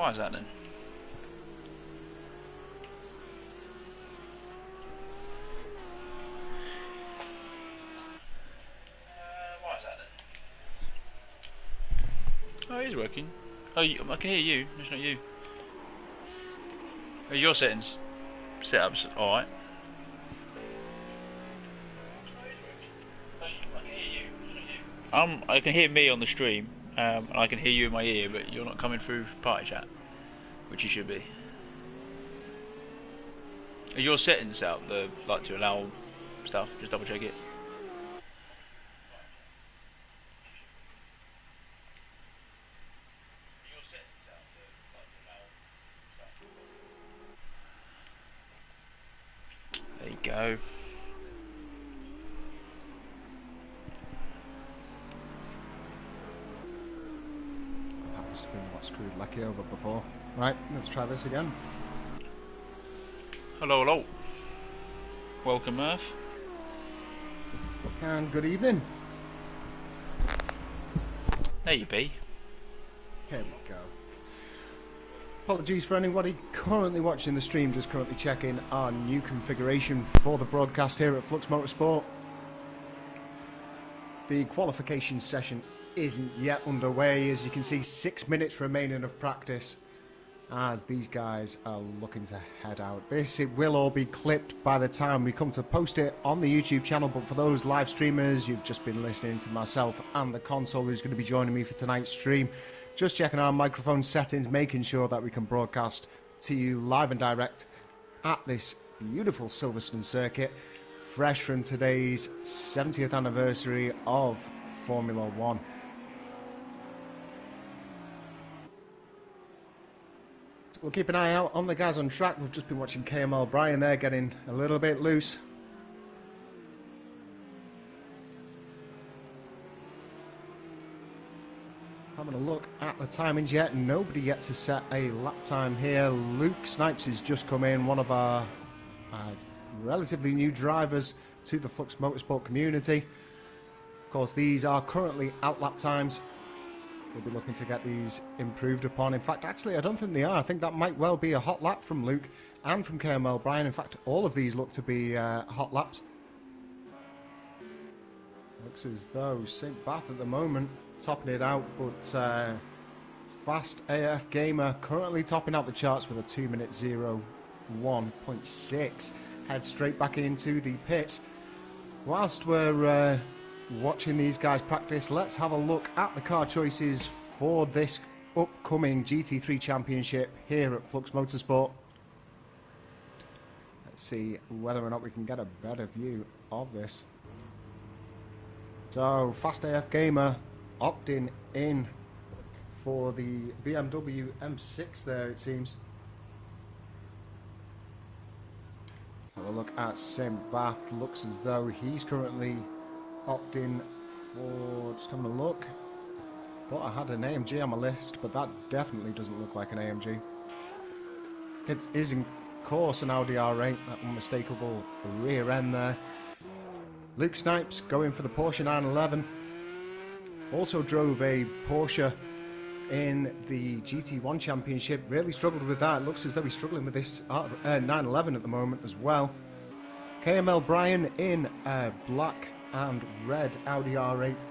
Why is that then? Why is that then? Oh, it is working. Oh, I can hear you. It's not you. Oh, your settings, setups, all right. I can hear me on the stream, and I can hear you in my ear, but you're not coming through party chat, which you should be. Is your settings set up, like to allow stuff? Just double check it. There you go. Must have been what screwed Lecky over before. Right, let's try this again. Hello, hello. Welcome, Murph. And good evening. There you be. Here we go. Apologies for anybody currently watching the stream, just currently checking our new configuration for the broadcast here at Flux Motorsport. The qualification session isn't yet underway. As you can see, 6 minutes remaining of practice as these guys are looking to head out. It will all be clipped by the time we come to post it on the YouTube channel, but for those live streamers, you've just been listening to myself and the console who's going to be joining me for tonight's stream, just checking our microphone settings, making sure that we can broadcast to you live and direct at this beautiful Silverstone circuit, fresh from today's 70th anniversary of Formula One. We'll keep an eye out on the guys on track. We've just been watching KML Brian there getting a little bit loose. Having a look at the timings yet. Nobody yet to set a lap time here. Luke Snipes has just come in, one of our relatively new drivers to the Flux Motorsport community. Of course, these are currently out lap times. We'll be looking to get these improved upon. In fact, actually, I don't think they are. I think that might well be a hot lap from Luke and from KML Brian. In fact, all of these look to be hot laps. Looks as though St. Bath at the moment topping it out, but Fast AF Gamer currently topping out the charts with a 2-minute 01.6. Head straight back into the pits. Whilst we're watching these guys practice, let's have a look at the car choices for this upcoming GT3 championship here at Flux Motorsport. Let's see whether or not we can get a better view of this. So, Fast AF Gamer opting in for the BMW M6 there, it seems. Let's have a look at St. Bath. Looks as though he's currently opting for, just having a look. Thought I had an AMG on my list, but that definitely doesn't look like an AMG. It is, in course, an Audi R8, that unmistakable rear end there. Luke Snipes going for the Porsche 911. Also drove a Porsche in the GT1 Championship. Really struggled with that. It looks as though he's struggling with this 911 at the moment as well. KML Brian in black and red Audi R8.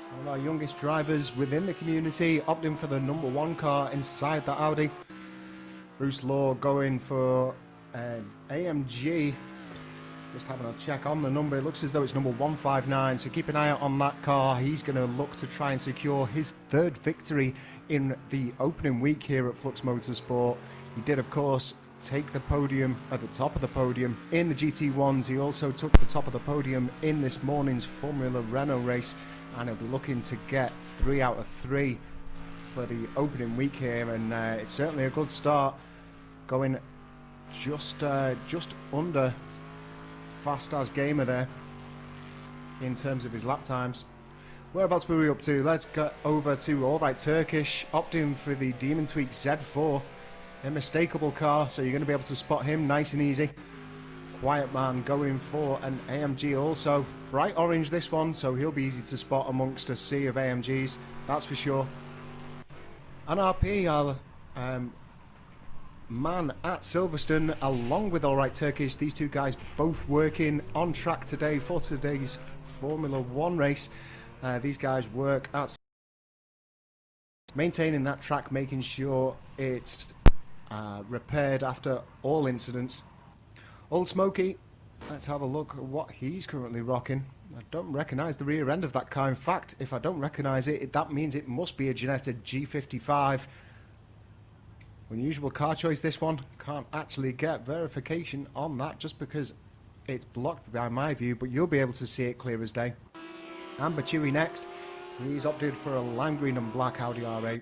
One of our youngest drivers within the community, opting for the #1 car inside the Audi. Bruce Law going for an AMG. Just having a check on the number. It looks as though it's number 159, so keep an eye out on that car. He's going to look to try and secure his third victory in the opening week here at Flux Motorsport. He did, of course, take the podium at the top of the podium in the GT1s. He also took the top of the podium in this morning's Formula Renault race, and he'll be looking to get 3 out of 3 for the opening week here, and it's certainly a good start, going just under Fast as Gamer there in terms of his lap times. Whereabouts were we up to? Let's get over to Alright Turkish, opting for the Demon Tweak Z4, a mistakable car, so you're going to be able to spot him nice and easy. Quiet Man going for an AMG also, bright orange this one, so he'll be easy to spot amongst a sea of AMGs, that's for sure. And RP, our man at Silverstone, along with Alright Turkish, these two guys both working on track today for today's Formula 1 race. These guys work at maintaining that track, making sure it's repaired after all incidents. Old Smokey, let's have a look at what he's currently rocking. I don't recognise the rear end of that car. In fact, if I don't recognise it, that means it must be a Ginetta G55. Unusual car choice, this one. Can't actually get verification on that just because it's blocked by my view, but you'll be able to see it clear as day. Amber Chewy next. He's opted for a lime green and black Audi R8.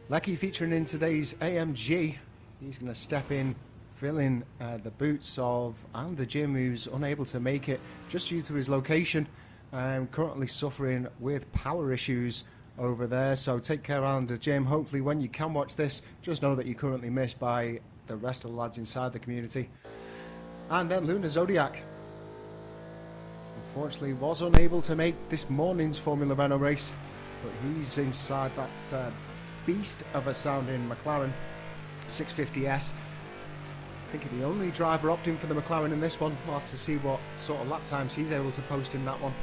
Lecky featuring in today's AMG. He's going to step in, fill in the boots of Ander Jim, who's unable to make it just due to his location. Currently suffering with power issues over there, so take care, Ander Jim. Hopefully when you can watch this, just know that you're currently missed by the rest of the lads inside the community. And then Luna Zodiac, unfortunately was unable to make this morning's Formula Renault race, but he's inside that beast of a sounding McLaren 650S. I think he's the only driver opting for the McLaren in this one. We'll have to see what sort of lap times he's able to post in that one.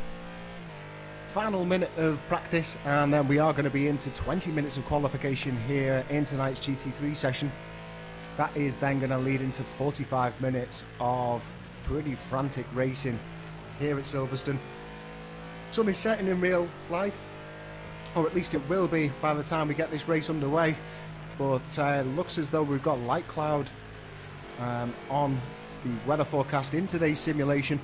Final minute of practice, and then we are going to be into 20 minutes of qualification here in tonight's GT3 session. That is then going to lead into 45 minutes of pretty frantic racing here at Silverstone. Sun is setting in real life, or at least it will be by the time we get this race underway, but looks as though we've got light cloud on the weather forecast in today's simulation.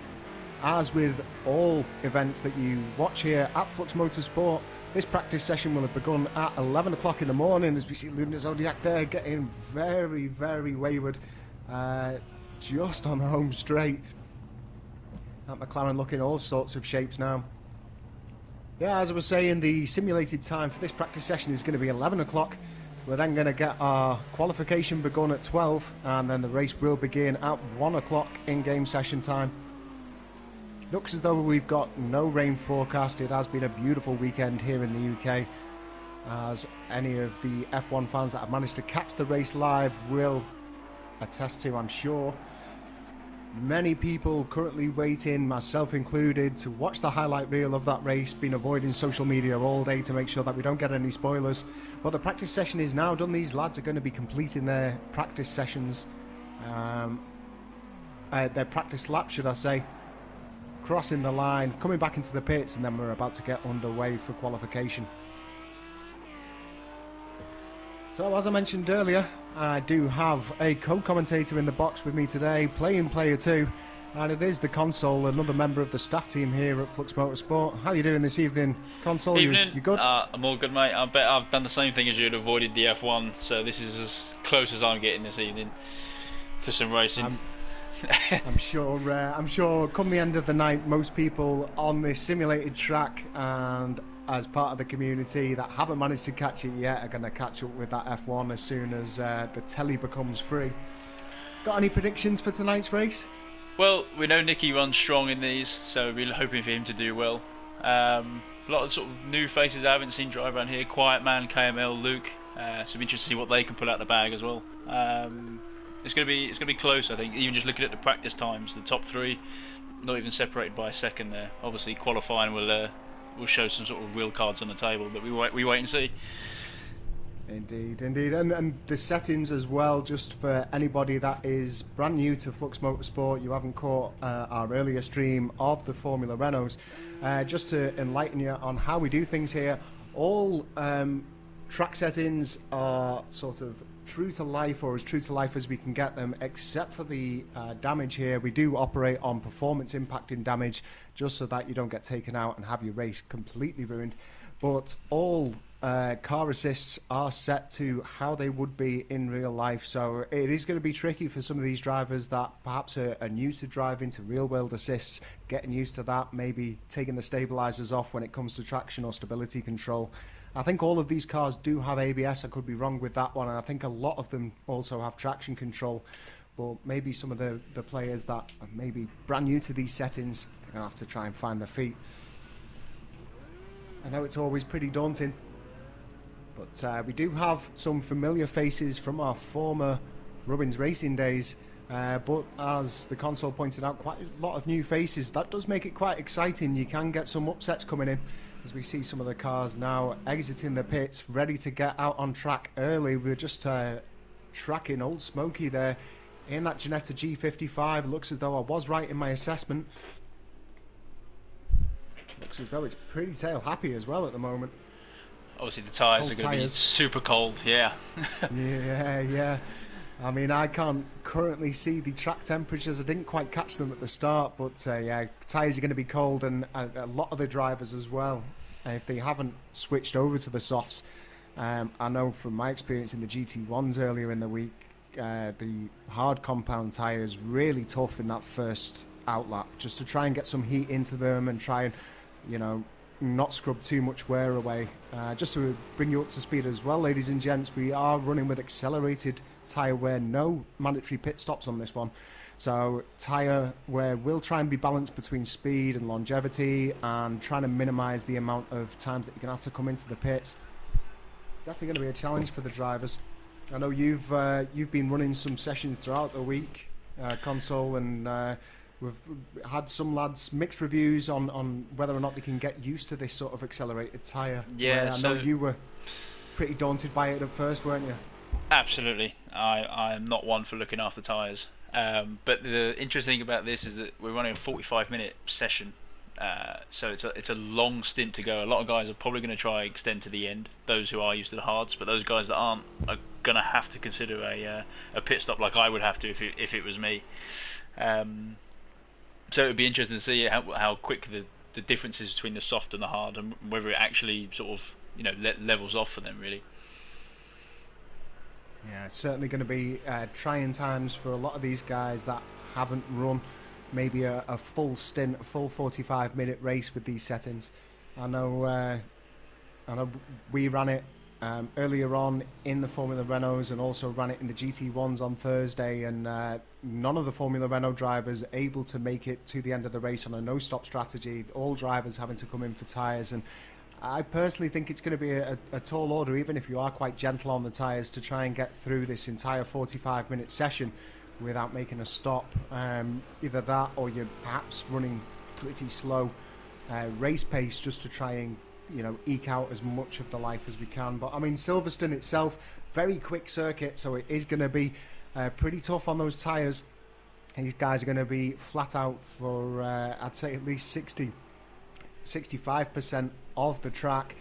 As with all events that you watch here at Flux Motorsport, this practice session will have begun at 11 o'clock in the morning, as we see Luna Zodiac there getting very, very wayward, just on the home straight. That McLaren looking all sorts of shapes now. Yeah, as I was saying, the simulated time for this practice session is going to be 11 o'clock. We're then going to get our qualification begun at 12, and then the race will begin at 1 o'clock in-game session time. Looks as though we've got no rain forecast. It has been a beautiful weekend here in the UK, as any of the F1 fans that have managed to catch the race live will attest to, I'm sure. Many people currently waiting, myself included, to watch the highlight reel of that race. Been avoiding social media all day to make sure that we don't get any spoilers. But the practice session is now done. These lads are going to be completing their practice sessions, their practice lap, should I say, crossing the line, coming back into the pits, and then we're about to get underway for qualification. So, as I mentioned earlier, I do have a co-commentator in the box with me today, playing Player 2, and it is the Console, another member of the staff team here at Flux Motorsport. How are you doing this evening, Console? Evening. You good? I'm all good, mate. I bet I've done the same thing as you and avoided the F1, so this is as close as I'm getting this evening to some racing. I'm sure come the end of the night, most people on this simulated track and as part of the community that haven't managed to catch it yet are going to catch up with that F1 as soon as the telly becomes free. Got any predictions for tonight's race? Well, we know Nicky runs strong in these, so we're hoping for him to do well. A lot of sort of new faces I haven't seen drive around here. Quiet Man, KML, Luke. So I'm interested to see what they can pull out the bag as well. It's going to be close, I think. Even just looking at the practice times, the top three, not even separated by a second there. Obviously, qualifying will show some sort of real cards on the table, but we wait and see. Indeed. And the settings as well, just for anybody that is brand new to Flux Motorsport, you haven't caught our earlier stream of the Formula Renaults, just to enlighten you on how we do things here. All track settings are sort of true to life, or as true to life as we can get them, except for the damage here. We do operate on performance impacting damage, just so that you don't get taken out and have your race completely ruined. But all car assists are set to how they would be in real life, so it is going to be tricky for some of these drivers that perhaps are new to driving to real world assists, getting used to that, maybe taking the stabilizers off when it comes to traction or stability control. I think all of these cars do have ABS. I could be wrong with that one, and I think a lot of them also have traction control, but maybe some of the players that are maybe brand new to these settings, they're going to have to try and find their feet. I know it's always pretty daunting, But we do have some familiar faces from our former Rubbins Racing days. But as the console pointed out, quite a lot of new faces. That does make it quite exciting. You can get some upsets coming in, as we see some of the cars now exiting the pits, ready to get out on track early. We're just tracking Old Smoky there in that Ginetta G55. Looks as though I was right in my assessment. Looks as though it's pretty tail happy as well at the moment. Obviously the tyres are going to be super cold, yeah. Yeah. I mean, I can't currently see the track temperatures. I didn't quite catch them at the start, but yeah, tyres are going to be cold, and a lot of the drivers as well, if they haven't switched over to the softs. I know from my experience in the GT1s earlier in the week, the hard compound tyres really tough in that first outlap, just to try and get some heat into them and try and, you know, not scrub too much wear away. Just to bring you up to speed as well, ladies and gents, we are running with accelerated tyre wear, no mandatory pit stops on this one. So tyre wear will try and be balanced between speed and longevity, and trying to minimise the amount of times that you're going to have to come into the pits. Definitely going to be a challenge for the drivers. I know you've been running some sessions throughout the week, console, and we've had some lads mixed reviews on whether or not they can get used to this sort of accelerated tyre. Yeah, I know you were pretty daunted by it at first, weren't you? Absolutely. I am not one for looking after tyres. But the interesting thing about this is that we're running a 45-minute session. So it's a long stint to go. A lot of guys are probably going to try and extend to the end, those who are used to the hards, but those guys that aren't are going to have to consider a pit stop, like I would have to if it was me. So it would be interesting to see how quick the difference is between the soft and the hard, and whether it actually sort of, you know, levels off for them really. Yeah, it's certainly going to be trying times for a lot of these guys that haven't run maybe a full stint, a full 45-minute race with these settings. I know we ran it earlier on in the Formula Renaults, and also ran it in the GT1s on Thursday, and none of the Formula Renault drivers able to make it to the end of the race on a no-stop strategy. All drivers having to come in for tyres, and I personally think it's going to be a tall order, even if you are quite gentle on the tyres, to try and get through this entire 45-minute session without making a stop. Either that, or you're perhaps running pretty slow race pace, just to try and, you know, eke out as much of the life as we can. But I mean, Silverstone itself, very quick circuit, so it is going to be pretty tough on those tyres. These guys are going to be flat out for I'd say at least 65% of the track.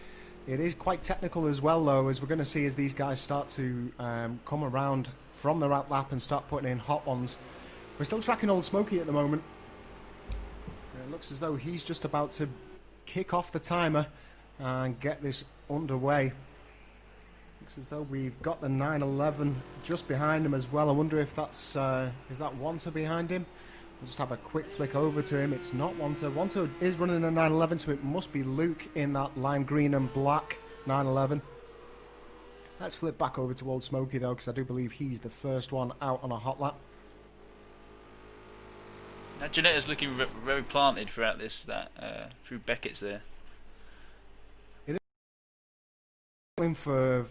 It is quite technical as well, though, as we're going to see as these guys start to come around from the right lap and start putting in hot ones. We're still tracking Old Smoky at the moment. It looks as though he's just about to kick off the timer and get this underway. Looks as though we've got the 911 just behind him as well. I wonder if that's is that Wanta behind him? We'll just have a quick flick over to him. It's not Wanta. Wanta is running a 911, so it must be Luke in that lime green and black 911. Let's flip back over to Old Smoky, though, because I do believe he's the first one out on a hot lap. Now Ginetta's looking very planted throughout this, through Beckett's there. It is for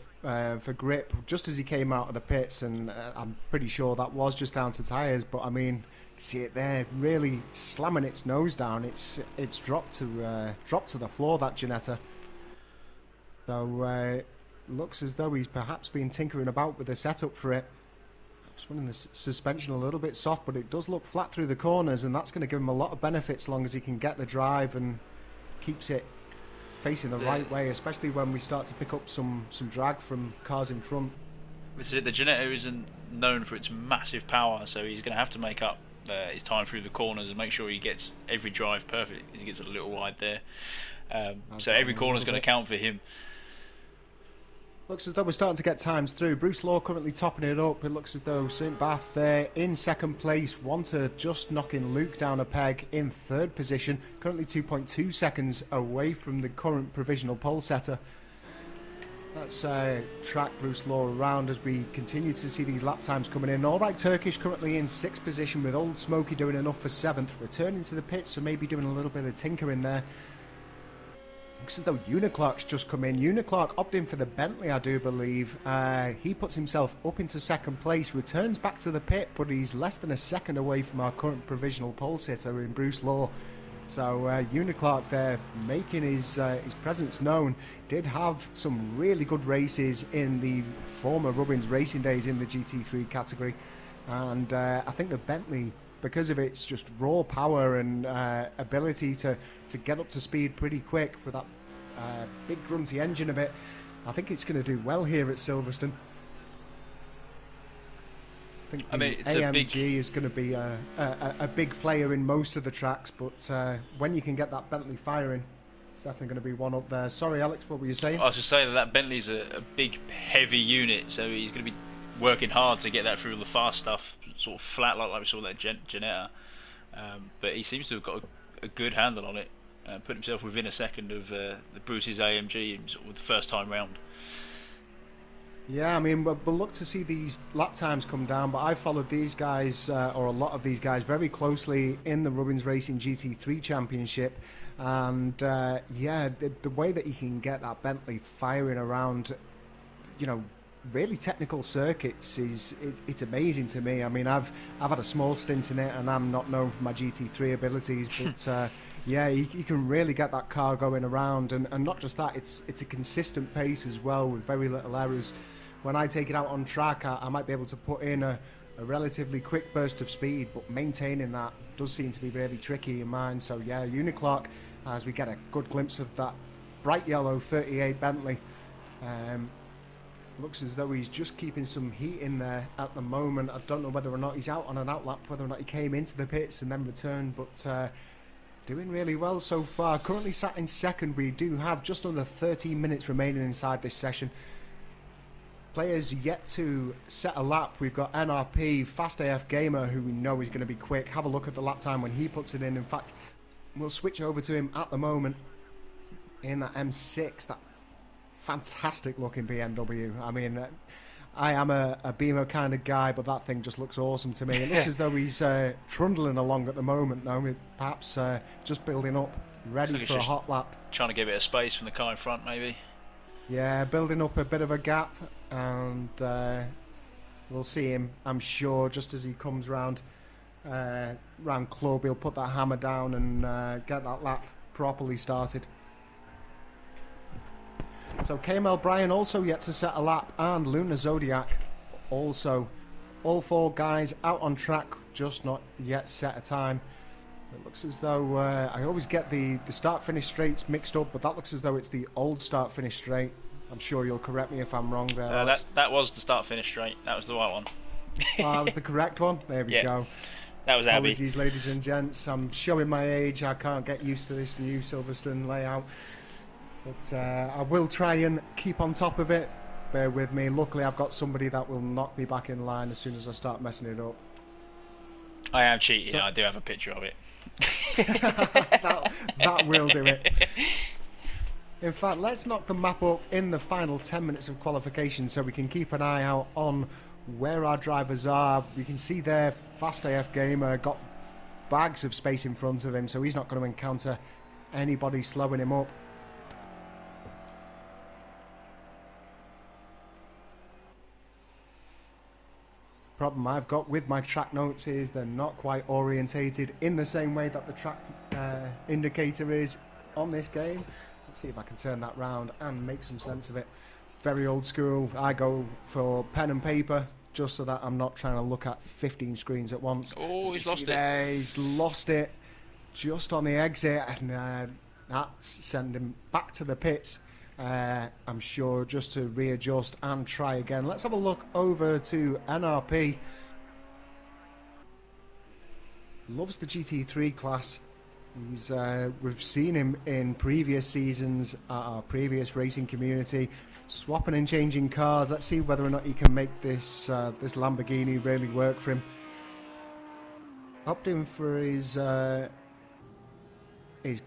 grip just as he came out of the pits, and I'm pretty sure that was just down to tyres. But I mean, see it there, really slamming its nose down. It's dropped to the floor, that Ginetta. So looks as though he's perhaps been tinkering about with the setup for it. Just running the suspension a little bit soft, but it does look flat through the corners, and that's going to give him a lot of benefits as long as he can get the drive and keeps it facing the right way, especially when we start to pick up some drag from cars in front. This is it. The Ginetta isn't known for its massive power, so he's going to have to make up his time through the corners and make sure he gets every drive perfect. He gets a little wide there, so every corner is going to count for him. Looks as though we're starting to get times through. Bruce Law currently topping it up. It looks as though St. Bath there in second place. Wanta just knocking Luke down a peg in third position. Currently 2.2 seconds away from the current provisional pole setter. Let's track Bruce Law around as we continue to see these lap times coming in. All Right Turkish currently in sixth position, with Old Smoky doing enough for seventh. Returning to the pits, so maybe doing a little bit of tinkering there. Looks as though Uniclark's just come in. Uniclark opting for the Bentley, I do believe. He puts himself up into second place, returns back to the pit, but he's less than a second away from our current provisional pole sitter in Bruce Law. So Uniclark there making his presence known. Did have some really good races in the former Rubbins Racing days in the GT3 category. And I think the Bentley, because of its just raw power and ability to get up to speed pretty quick with that big grunty engine of it, I think it's going to do well here at Silverstone. I think the AMG is going to be a big player in most of the tracks, but when you can get that Bentley firing, it's definitely going to be one up there. Sorry, Alex, what were you saying? I was just saying that Bentley's a big, heavy unit, so he's going to be working hard to get that through all the fast stuff, sort of flat like we saw that Janetta. But he seems to have got a good handle on it. Put himself within a second of the Bruce's AMG sort of the first time round. Yeah, I mean, we'll look to see these lap times come down, but I followed these guys, or a lot of these guys, very closely in the Rubbins Racing GT3 Championship. And, yeah, the way that you can get that Bentley firing around, you know, really technical circuits it's amazing to me. I mean, I've had a small stint in it, and I'm not known for my GT3 abilities, but yeah, you can really get that car going around, and not just that, it's a consistent pace as well with very little errors. When I take it out on track, I might be able to put in a relatively quick burst of speed, but maintaining that does seem to be really tricky in mine. So yeah, Uniclark, as we get a good glimpse of that bright yellow 38 Bentley, looks as though he's just keeping some heat in there at the moment. I don't know whether or not he's out on an outlap, whether or not he came into the pits and then returned, but doing really well so far. Currently sat in second. We do have just under 13 minutes remaining inside this session. Players yet to set a lap. We've got NRP, Fast AF Gamer, who we know is going to be quick. Have a look at the lap time when he puts it in. In fact, we'll switch over to him at the moment in that M6, that fantastic looking BMW. I mean, I am a BMO kind of guy, but that thing just looks awesome to me. It looks as though he's trundling along at the moment, though, with perhaps just building up, ready for a hot lap. Trying to give it a space from the car in front, maybe. Yeah, building up a bit of a gap, and we'll see him, I'm sure, just as he comes round club, he'll put that hammer down and get that lap properly started. So KML Bryan also yet to set a lap, and Luna Zodiac also. All four guys out on track, just not yet set a time. It looks as though I always get the start-finish straights mixed up, but that looks as though it's the old start-finish straight. I'm sure you'll correct me if I'm wrong there. That was the start-finish straight. That was the right one. That was the correct one. There we go. That was Abby. Apologies, ladies and gents. I'm showing my age. I can't get used to this new Silverstone layout. But I will try and keep on top of it. Bear with me. Luckily, I've got somebody that will knock me back in line as soon as I start messing it up. I am cheating. So, I do have a picture of it. that will do it. In fact, let's knock the map up in the final 10 minutes of qualification so we can keep an eye out on where our drivers are. We can see there Fast AF Gamer got bags of space in front of him, so he's not going to encounter anybody slowing him up. Problem I've got with my track notes is they're not quite orientated in the same way that the track indicator is on this game. Let's see if I can turn that round and make some sense of it. Very old school. I go for pen and paper just so that I'm not trying to look at 15 screens at once. Oh, he's lost it. There, he's lost it just on the exit, and that's sending him back to the pits. I'm sure, just to readjust and try again. Let's have a look over to NRP. Loves the GT3 class. We've seen him in previous seasons at our previous racing community, swapping and changing cars. Let's see whether or not he can make this Lamborghini really work for him. Opting for his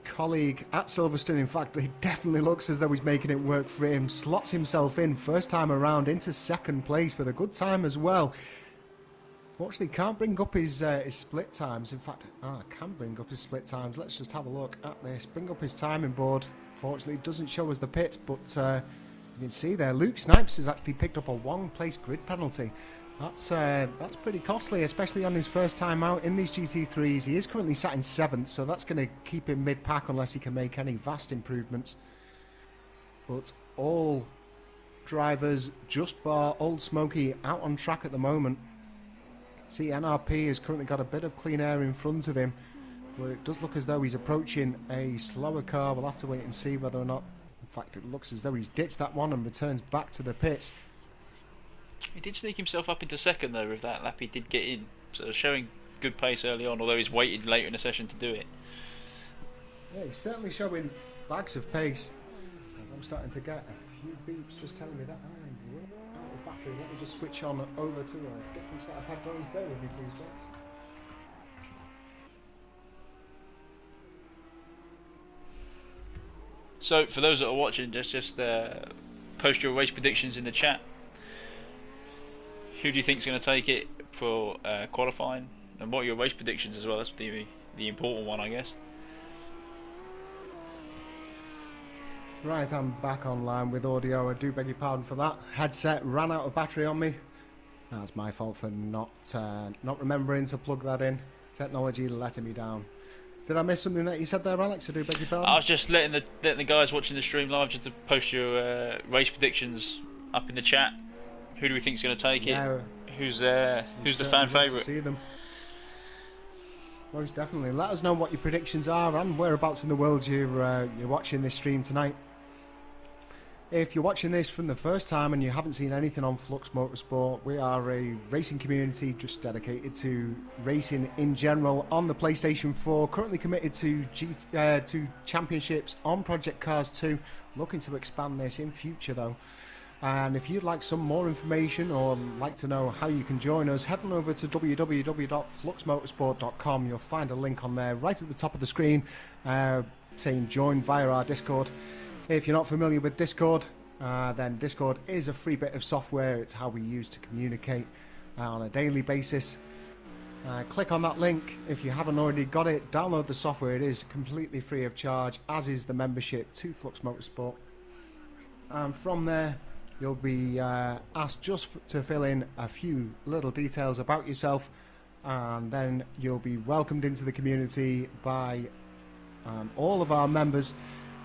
colleague at Silverstone. In fact, he definitely looks as though he's making it work for him. Slots himself in first time around into second place with a good time as well. Fortunately, can't bring up his split times. In fact, I can bring up his split times. Let's just have a look at this. Bring up his timing board. Unfortunately, it doesn't show us the pits, but you can see there, Luke Snipes has actually picked up a one-place grid penalty. That's pretty costly, especially on his first time out in these GT3s. He is currently sat in 7th, so that's going to keep him mid-pack unless he can make any vast improvements. But all drivers, just bar Old Smoky, out on track at the moment. See, NRP has currently got a bit of clean air in front of him, but it does look as though he's approaching a slower car. We'll have to wait and see whether or not... In fact, it looks as though he's ditched that one and returns back to the pits. He did sneak himself up into 2nd though with that lap. He did get in, so showing good pace early on, although he's waited later in the session to do it. Yeah, he's certainly showing bags of pace. As I'm starting to get a few beeps just telling me that I'm running out of battery. Let me just switch on over to a different set of headphones. Bear with me please, Jax. So for those that are watching, just post your race predictions in the chat. Who do you think is going to take it for qualifying, and what are your race predictions as well? That's the important one, I guess. Right, I'm back online with audio. I do beg your pardon for that. Headset ran out of battery on me. That's my fault for not remembering to plug that in. Technology letting me down. Did I miss something that you said there, Alex? I do beg your pardon. I was just letting the guys watching the stream live just to post your race predictions up in the chat. Who do we think is going to take it? Who's the fan favourite? See them. Most definitely. Let us know what your predictions are and whereabouts in the world you're watching this stream tonight. If you're watching this from the first time and you haven't seen anything on Flux Motorsport, we are a racing community just dedicated to racing in general on the PlayStation 4. Currently committed to championships on Project Cars 2. Looking to expand this in future though. And if you'd like some more information or like to know how you can join us, head on over to www.fluxmotorsport.com. You'll find a link on there right at the top of the screen saying join via our Discord. If you're not familiar with Discord, then Discord is a free bit of software. It's how we use to communicate on a daily basis. Click on that link. If you haven't already got it, download the software. It is completely free of charge, as is the membership to Flux Motorsport. And from there, you'll be asked just to fill in a few little details about yourself, and then you'll be welcomed into the community by all of our members.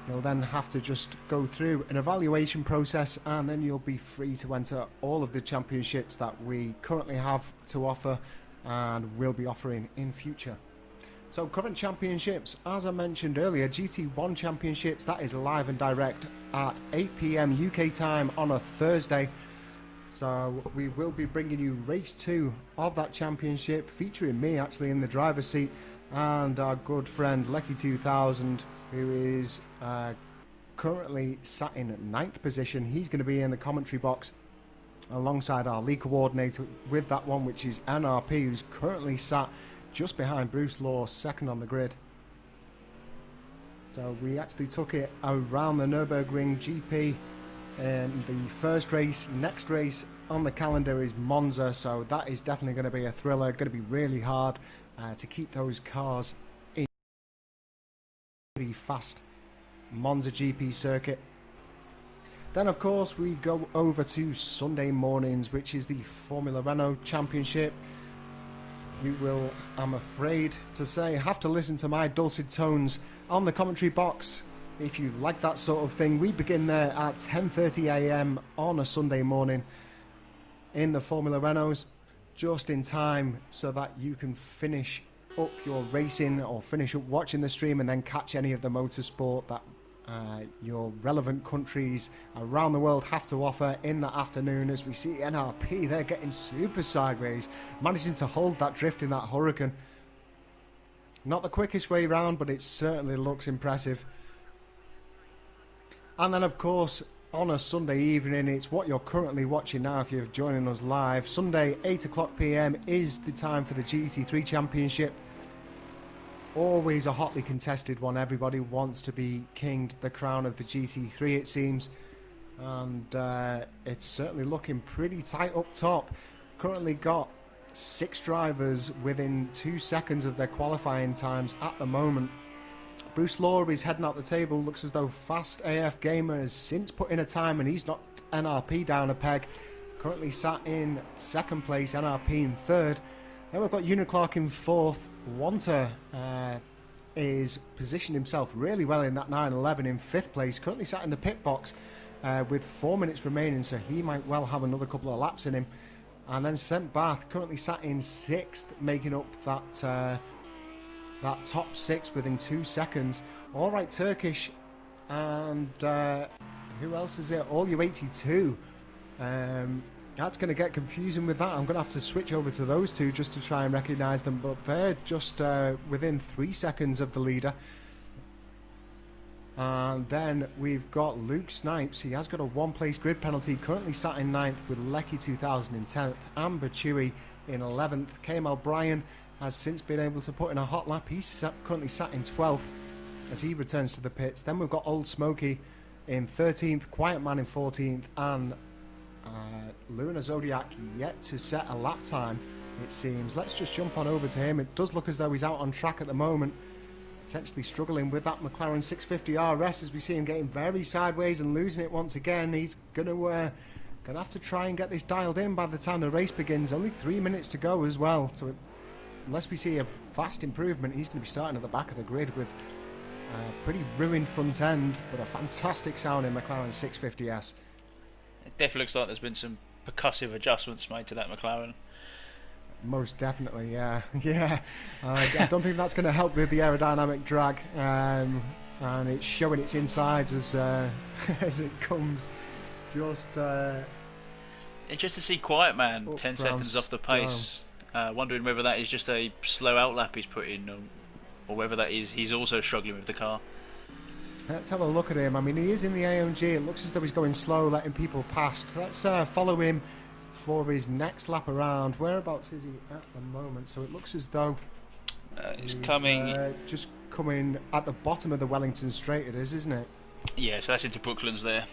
You'll then have to just go through an evaluation process, and then you'll be free to enter all of the championships that we currently have to offer and will be offering in future. So current championships, as I mentioned earlier, GT1 championships, that is live and direct at 8 PM UK time on a Thursday. So we will be bringing you race 2 of that championship, featuring me actually in the driver's seat, and our good friend Lecky 2000, who is currently sat in 9th position. He's going to be in the commentary box alongside our lead coordinator with that one, which is NRP, who's currently sat just behind Bruce Law, 2nd on the grid. So we actually took it around the Nürburgring GP in the first race. Next race on the calendar is Monza, so that is definitely going to be a thriller. Going to be really hard to keep those cars in pretty fast Monza GP circuit. Then of course we go over to Sunday mornings, which is the Formula Renault Championship. You will, I'm afraid to say, have to listen to my dulcet tones on the commentary box if you like that sort of thing. We begin there at 10:30 AM on a Sunday morning in the Formula Renaults, just in time so that you can finish up your racing or finish up watching the stream and then catch any of the motorsport that your relevant countries around the world have to offer in the afternoon. As we see NRP, they're getting super sideways, managing to hold that drift in that Hurricane. Not the quickest way round, but it certainly looks impressive. And then of course on a Sunday evening, it's what you're currently watching now if you're joining us live. Sunday 8 o'clock PM is the time for the GT3 Championship. Always a hotly contested one. Everybody wants to be kinged the crown of the GT3, it seems. And it's certainly looking pretty tight up top. Currently got 6 drivers within 2 seconds of their qualifying times at the moment. Bruce Law is heading out the table. Looks as though Fast AF Gamer has since put in a time and he's knocked NRP down a peg. Currently sat in second place, NRP in third. Then we've got Uniclark in fourth. Wanter is positioned himself really well in that 911 in fifth place. Currently sat in the pit box with 4 minutes remaining, so he might well have another couple of laps in him. And then St. Bath currently sat in sixth, making up that top six within 2 seconds. All right, Turkish, and who else is it? All you 82. That's going to get confusing with that. I'm going to have to switch over to those two just to try and recognise them, but they're just within 3 seconds of the leader. And then we've got Luke Snipes. He has got a one-place grid penalty, currently sat in 9th with Lecky 2000 in 10th, Amber Chewy in 11th. Kamal Bryan has since been able to put in a hot lap. He's currently sat in 12th as he returns to the pits. Then we've got Old Smokey in 13th, Quiet Man in 14th, and Luna Zodiac yet to set a lap time, it seems. Let's just jump on over to him. It does look as though he's out on track at the moment, potentially struggling with that McLaren 650 RS as we see him getting very sideways and losing it once again. He's gonna have to try and get this dialed in by the time the race begins. Only 3 minutes to go as well, so unless we see a vast improvement, he's going to be starting at the back of the grid with a pretty ruined front end, but a fantastic sounding McLaren 650S. It definitely looks like there's been some percussive adjustments made to that McLaren. Most definitely, yeah. Yeah. I don't think that's going to help with the aerodynamic drag, and it's showing its insides as as it comes. Just interesting to see Quiet Man 10 seconds off the pace. Wondering whether that is just a slow outlap he's put in, or whether that is he's also struggling with the car. Let's have a look at him. I mean, he is in the AMG. It looks as though he's going slow, letting people past. Let's follow him for his next lap around. Whereabouts is he at the moment? So it looks as though he's coming, just coming at the bottom of the Wellington Straight. It is, isn't it? Yeah, so that's into Brooklands there.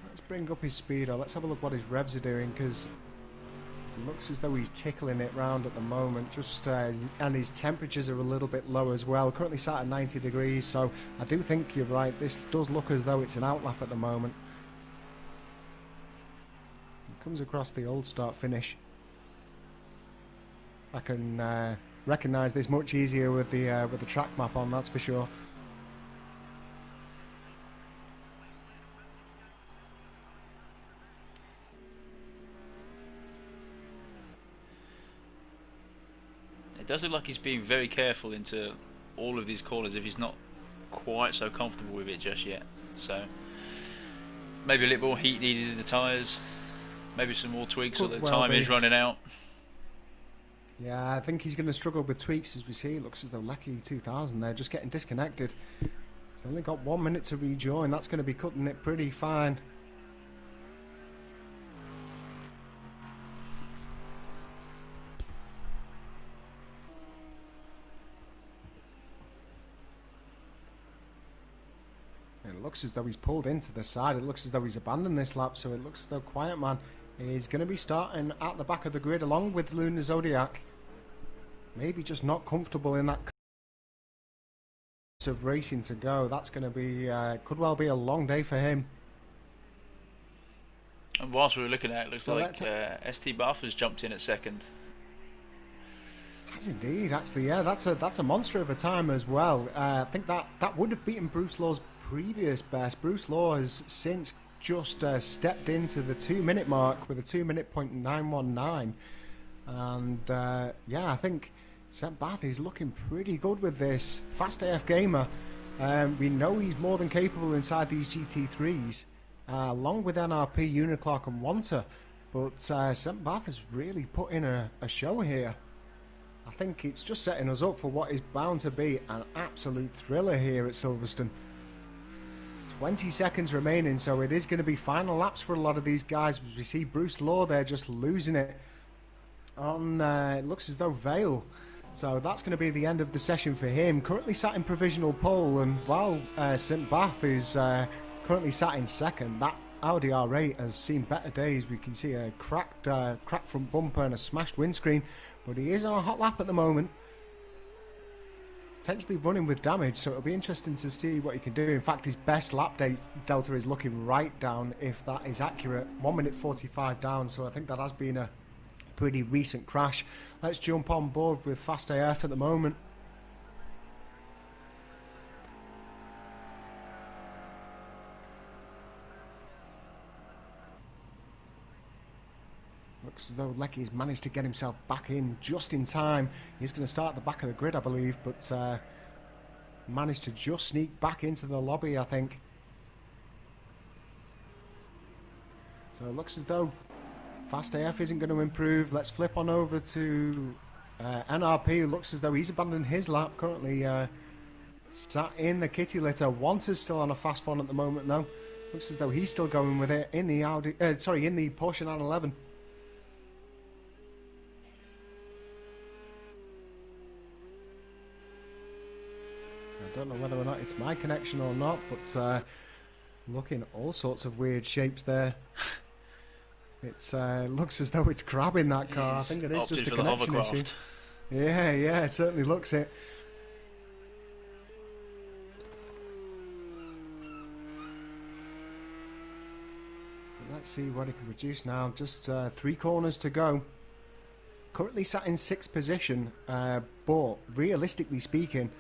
Let's bring up his speedo. Let's have a look what his revs are doing, because it looks as though he's tickling it round at the moment. Just and his temperatures are a little bit low as well. Currently sat at 90 degrees, so I do think you're right. This does look as though it's an outlap at the moment. It comes across the old start finish. I can recognise this much easier with the track map on, that's for sure. It does look like he's being very careful into all of these corners if he's not quite so comfortable with it just yet. So maybe a little more heat needed in the tyres, maybe some more tweaks, or the time is running out. Yeah, I think he's going to struggle with tweaks as we see. It looks as though Lecky 2000 there just getting disconnected. He's only got 1 minute to rejoin. That's going to be cutting it pretty fine. It looks as though he's pulled into the side. It looks as though he's abandoned this lap, so it looks as though Quiet Man is going to be starting at the back of the grid along with Luna Zodiac. Maybe just not comfortable in that of racing to go. That's going to be could well be a long day for him. And whilst we were looking at it, looks like ST Bath has jumped in at second. Has indeed, actually, yeah. That's a monster of a time as well. I think that would have beaten Bruce Law's previous best. Bruce Law has since just stepped into the 2 minute mark with a 2 minute .919, and yeah, I think St. Bath is looking pretty good with this. Fast AF Gamer, we know he's more than capable inside these GT3s, along with NRP, Uniclark and Wanter, but St. Bath has really put in a show here. I think it's just setting us up for what is bound to be an absolute thriller here at Silverstone. 20 seconds remaining, so it is going to be final laps for a lot of these guys. We see Bruce Law there just losing it on, it looks as though Vale. So that's going to be the end of the session for him. Currently sat in provisional pole, and while St. Bath is currently sat in second, that Audi R8 has seen better days. We can see a cracked front bumper and a smashed windscreen, but he is on a hot lap at the moment. potentially running with damage, so it'll be interesting to see what he can do. In fact, his best lap delta is looking right down, if that is accurate. 1 minute 45 down, so I think that has been a pretty recent crash. Let's jump on board with Fast AF at the moment. Looks as though Lecky's managed to get himself back in just in time. He's going to start at the back of the grid, I believe, but managed to just sneak back into the lobby, I think. So it looks as though Fast AF isn't going to improve. Let's flip on over to NRP. Looks as though he's abandoned his lap, currently sat in the kitty litter. Wanter's still on a fast one at the moment, though. Looks as though he's still going with it in the in the Porsche 911. I don't know whether or not it's my connection or not, but looking all sorts of weird shapes there. It looks as though it's grabbing that car. I think it is just a connection issue. Yeah, it certainly looks it. Let's see what he can produce now. Just 3 corners to go. Currently sat in 6th position, but realistically speaking,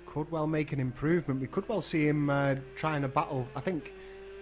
could well make an improvement. We could well see him trying to battle, I think,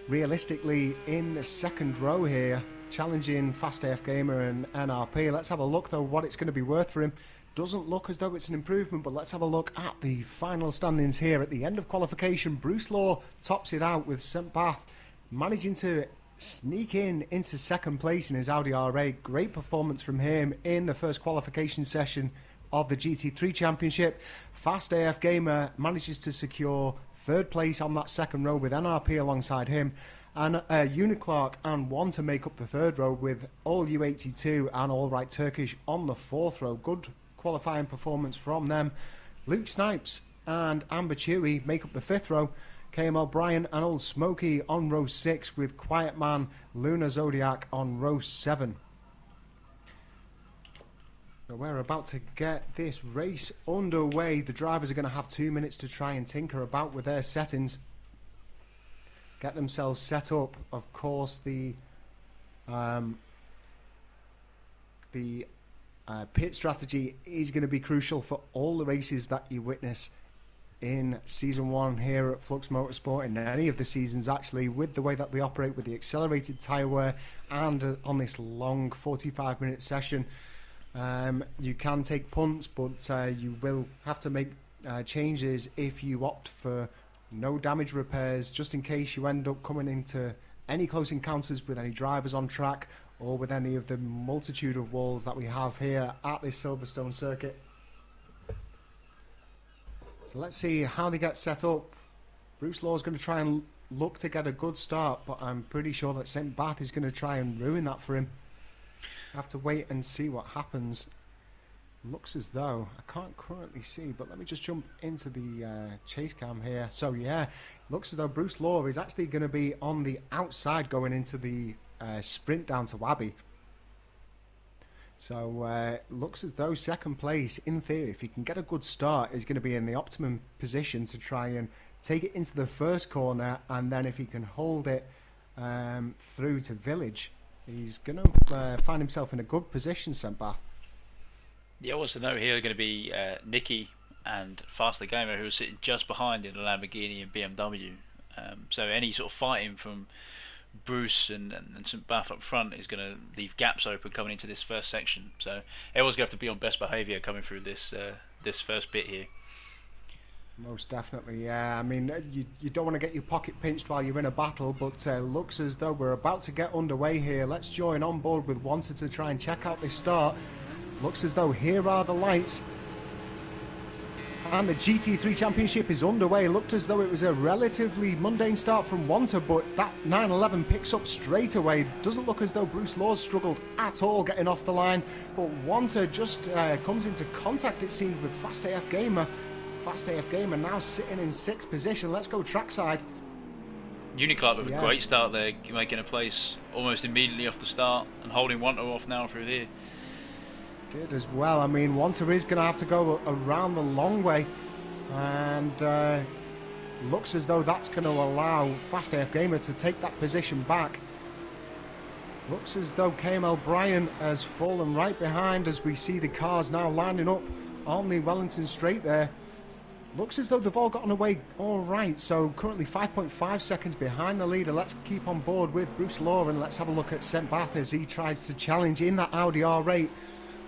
realistically in the 2nd row here, challenging Fast AF Gamer and NRP. Let's have a look, though, what it's going to be worth for him. Doesn't look as though it's an improvement, but let's have a look at the final standings here. At the end of qualification, Bruce Law tops it out with St. Bath, managing to sneak into 2nd place in his Audi R8. Great performance from him in the first qualification session of the GT3 Championship. Fast AF Gamer manages to secure 3rd place on that 2nd row with NRP alongside him, and Uniclark and One to make up the 3rd row with All U82 and All Right Turkish on the 4th row. Good qualifying performance from them. Luke Snipes and Amber Chewy make up the 5th row. KML Bryan and Old Smokey on row 6 with Quiet Man, Luna Zodiac on row 7. So we're about to get this race underway. The drivers are going to have 2 minutes to try and tinker about with their settings, get themselves set up. Of course, the pit strategy is going to be crucial for all the races that you witness in Season 1 here at Flux Motorsport, in any of the seasons actually, with the way that we operate with the accelerated tyre wear and on this long 45-minute session. You can take punts, but you will have to make changes if you opt for no damage repairs, just in case you end up coming into any close encounters with any drivers on track or with any of the multitude of walls that we have here at this Silverstone circuit. So let's see how they get set up. Bruce Law is going to try and look to get a good start, but I'm pretty sure that St. Bath is going to try and ruin that for him. Have to wait and see what happens. Looks as though, I can't currently see, but let me just jump into the chase cam here. So yeah, looks as though Bruce Law is actually going to be on the outside going into the sprint down to Wabi. So looks as though 2nd place, in theory, if he can get a good start, is going to be in the optimum position to try and take it into the 1st corner, and then if he can hold it through to Village, he's going to find himself in a good position, St. Bath. Yeah, what's to note here are going to be Nicky and Faster Gamer, who are sitting just behind in the Lamborghini and BMW. So any sort of fighting from Bruce and St. Bath up front is going to leave gaps open coming into this first section. So everyone's going to have to be on best behaviour coming through this first bit here. Most definitely, yeah. I mean, you don't want to get your pocket pinched while you're in a battle, but looks as though we're about to get underway here. Let's join on board with Wanted to try and check out this start. Looks as though here are the lights. And the GT3 Championship is underway. Looked as though it was a relatively mundane start from Wanter, but that 911 picks up straight away. Doesn't look as though Bruce Law struggled at all getting off the line, but Wanter just comes into contact, it seems, with Fast AF Gamer. Fast AF Gamer now sitting in 6th position. Let's go trackside. Uniclark with a great start there, making a place almost immediately off the start and holding Wanter off now through here. did as well. I mean, Wanta is going to have to go around the long way, and looks as though that's going to allow Fast AF Gamer to take that position back. Looks as though KML Bryan has fallen right behind as we see the cars now lining up on the Wellington Straight there. Looks as though they've all gotten away all right, so currently 5.5 seconds behind the leader. Let's keep on board with Bruce Law and let's have a look at St. Bath as he tries to challenge in that Audi R8.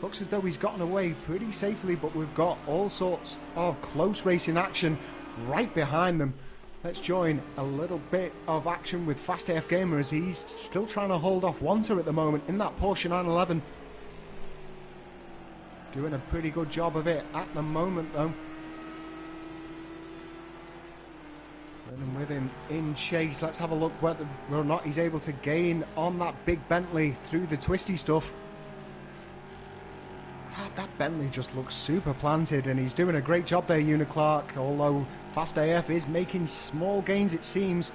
Looks as though he's gotten away pretty safely, but we've got all sorts of close racing action right behind them. Let's join a little bit of action with Fast AF Gamer as he's still trying to hold off Wanta at the moment in that Porsche 911. Doing a pretty good job of it at the moment though. Running with him in chase. Let's have a look whether or not he's able to gain on that big Bentley through the twisty stuff. God, that Bentley just looks super planted and he's doing a great job there, Clark. Although Fast AF is making small gains, it seems,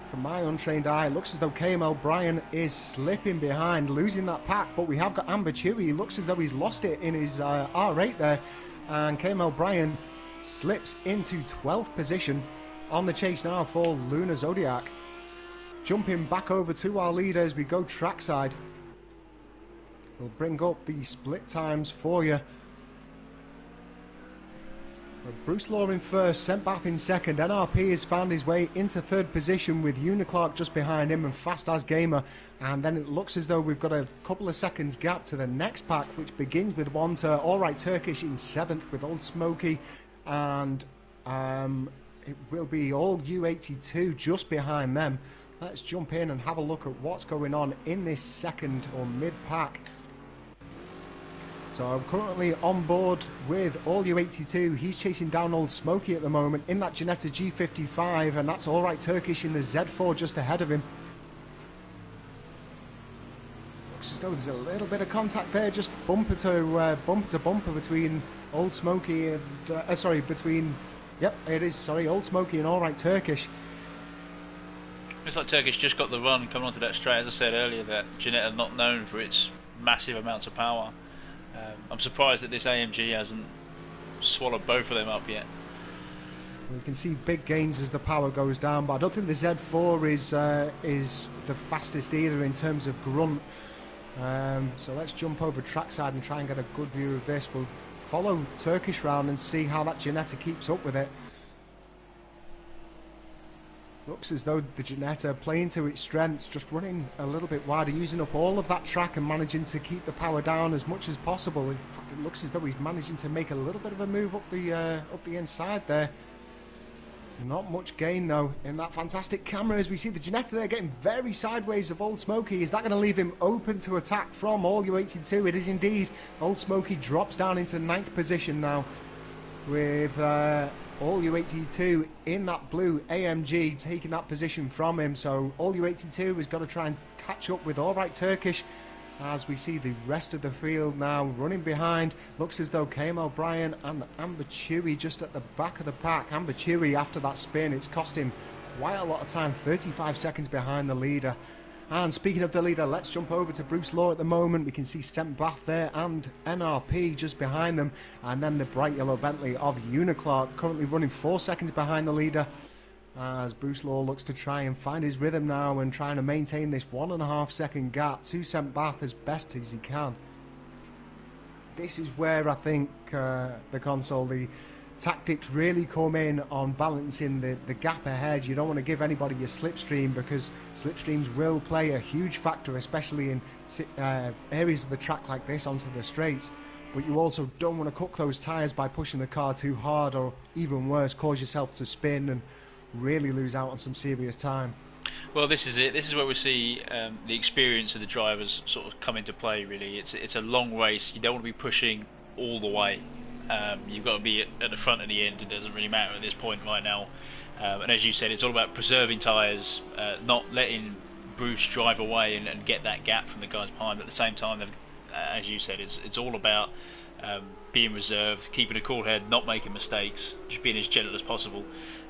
from my untrained eye. It looks as though KML Bryan is slipping behind, losing that pack, but we have got Amber Chewy. He looks as though he's lost it in his R8 there, and KML Bryan slips into 12th position on the chase now for Luna Zodiac. Jumping back over to our leader as we go trackside. We'll bring up the split times for you. Bruce Law in first, St. Bath in second. NRP has found his way into third position with Clark just behind him and Fast As Gamer. And then it looks as though we've got a couple of seconds gap to the next pack, which begins with Wanta. All Right Turkish in seventh with Old Smoky. And it will be all U82 just behind them. Let's jump in and have a look at what's going on in this second or mid-pack. So I'm currently on board with all U82. He's chasing down Old Smoky at the moment in that Ginetta G55, and that's All Right Turkish in the Z4 just ahead of him. Looks as though there's a little bit of contact there, just bumper to bumper between Old Smoky and between. Yep, it is. Sorry, Old Smoky and All Right Turkish. Looks like Turkish just got the run coming onto that straight. As I said earlier, that Ginetta not known for its massive amounts of power. I'm surprised that this AMG hasn't swallowed both of them up yet. We can see big gains as the power goes down, but I don't think the Z4 is the fastest either in terms of grunt. So let's jump over trackside and try and get a good view of this. We'll follow Turkish round and see how that Ginetta keeps up with it. Looks as though the Ginetta playing to its strengths, just running a little bit wider, using up all of that track and managing to keep the power down as much as possible. In fact, it looks as though he's managing to make a little bit of a move up the inside there. Not much gain though in that fantastic camera as we see the Ginetta there getting very sideways of Old Smoky. Is that going to leave him open to attack from all U82? It is indeed. Old Smoky drops down into 9th position now with all U82 in that blue AMG taking that position from him. So all U82 has got to try and catch up with All Right Turkish as we see the rest of the field now running behind. Looks as though KML Bryan and Amber Chewy just at the back of the pack. Amber Chewy, after that spin, it's cost him quite a lot of time, 35 seconds behind the leader. And speaking of the leader, let's jump over to Bruce Law at the moment. We can see St. Bath there and NRP just behind them. And then the bright yellow Bentley of Clark currently running 4 seconds behind the leader. As Bruce Law looks to try and find his rhythm now and trying to maintain this 1.5 second gap to St. Bath as best as he can. This is where I think the tactics really come in on balancing the gap ahead. You don't want to give anybody a slipstream because slipstreams will play a huge factor, especially in areas of the track like this onto the straights. But you also don't want to cook those tyres by pushing the car too hard, or even worse, cause yourself to spin and really lose out on some serious time. Well, this is it. This is where we see the experience of the drivers sort of come into play, really. It's a long race. You don't want to be pushing all the way. You've got to be at the front and the end. It doesn't really matter at this point right now. And as you said, it's all about preserving tyres, not letting Bruce drive away and get that gap from the guys behind. But at the same time, as you said, it's all about being reserved, keeping a cool head, not making mistakes, just being as gentle as possible.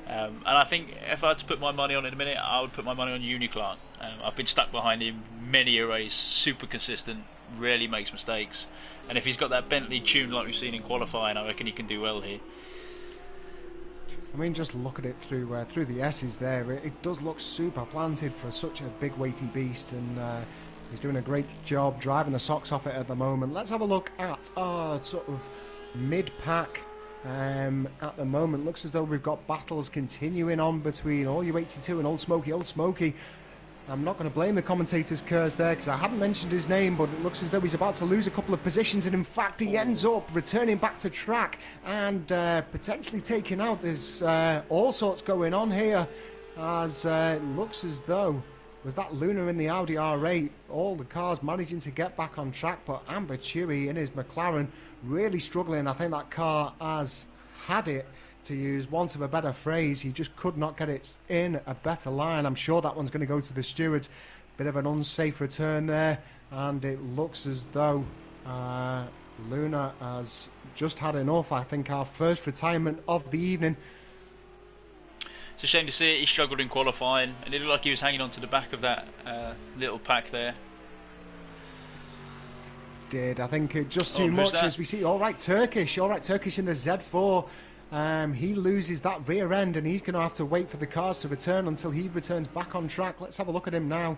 And I think if I had to put my money on in a minute, I would put my money on Clark. I've been stuck behind him many a race, super consistent, rarely makes mistakes. And if he's got that Bentley tuned like we've seen in qualifying, I reckon he can do well here. I mean, just look at it through the S's there. It does look super planted for such a big weighty beast, and he's doing a great job driving the socks off it at the moment. Let's have a look at our sort of mid-pack. At the moment, looks as though we've got battles continuing on between All U82 and Old Smoky. Old Smoky, I'm not going to blame the commentator's curse there because I hadn't mentioned his name, but it looks as though he's about to lose a couple of positions, and in fact he ends up returning back to track and potentially taking out. There's all sorts going on here, as looks as though was that Luna in the Audi R8, all the cars managing to get back on track, but Amber Chewy in his McLaren really struggling. I think that car has had it, to use want of a better phrase. He just could not get it in a better line. I'm sure that one's going to go to the stewards. Bit of an unsafe return there, and it looks as though Luna has just had enough. I think our first retirement of the evening. It's a shame to see it. He struggled in qualifying, and it looked like he was hanging on to the back of that little pack there. I think just too much, as we see. All right, Turkish in the Z4. He loses that rear end, and he's going to have to wait for the cars to return until he returns back on track. Let's have a look at him now.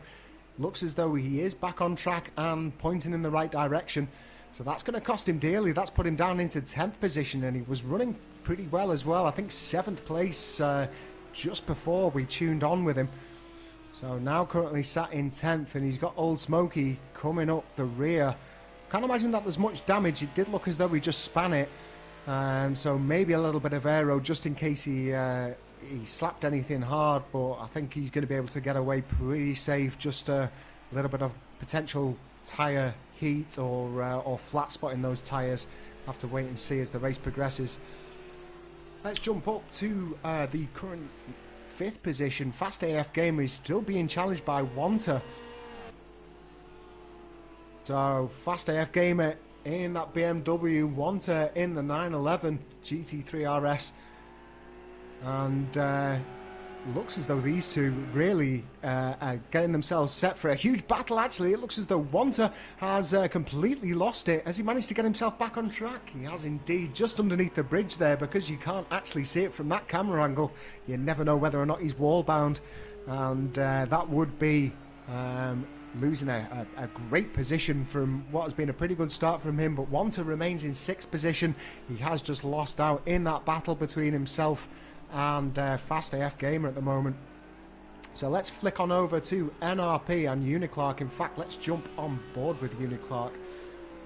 Looks as though he is back on track and pointing in the right direction. So that's going to cost him dearly. That's put him down into 10th position, and he was running pretty well as well. I think 7th place just before we tuned on with him. So now currently sat in 10th, and he's got Old Smoky coming up the rear. Can't imagine that there's much damage. It did look as though we just span it. So maybe a little bit of aero just in case he slapped anything hard, but I think he's going to be able to get away pretty safe. Just a little bit of potential tyre heat or flat spot in those tyres. Have to wait and see as the race progresses. Let's jump up to the current 5th position. Fast AF Gamer is still being challenged by Wanta. So Fast AF Gamer in that BMW, Wanta in the 911 GT3 RS, and looks as though these two really are getting themselves set for a huge battle. Actually, it looks as though Wanta has completely lost it. Has he managed to get himself back on track? He has indeed, just underneath the bridge there, because you can't actually see it from that camera angle. You never know whether or not he's wall bound, and that would be losing a great position from what has been a pretty good start from him. But Wanta remains in 6th position. He has just lost out in that battle between himself and Fast AF Gamer at the moment. So let's flick on over to NRP and Uniclark. In fact, let's jump on board with Uniclark.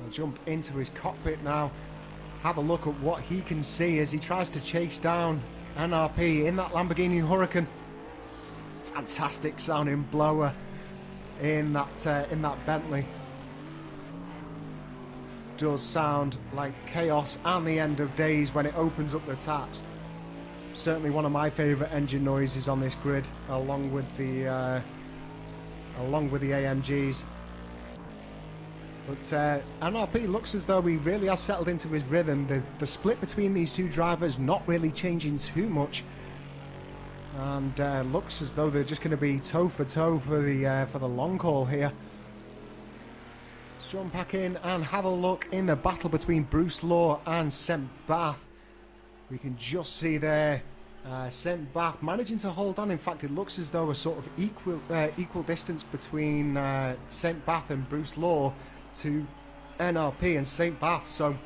I'll jump into his cockpit now, have a look at what he can see as he tries to chase down NRP in that Lamborghini Huracan. Fantastic sounding blower in that Bentley. Does sound like chaos and the end of days when it opens up the taps. Certainly one of my favourite engine noises on this grid, along with the AMGs. But NRP looks as though he really has settled into his rhythm. The split between these two drivers not really changing too much, and looks as though they're just going to be toe for toe for the long haul here. Let's jump back in and have a look in the battle between Bruce Law and St. Bath. We can just see there St. Bath managing to hold on. In fact, it looks as though a sort of equal distance between St. Bath and Bruce Law to NRP and St. Bath. So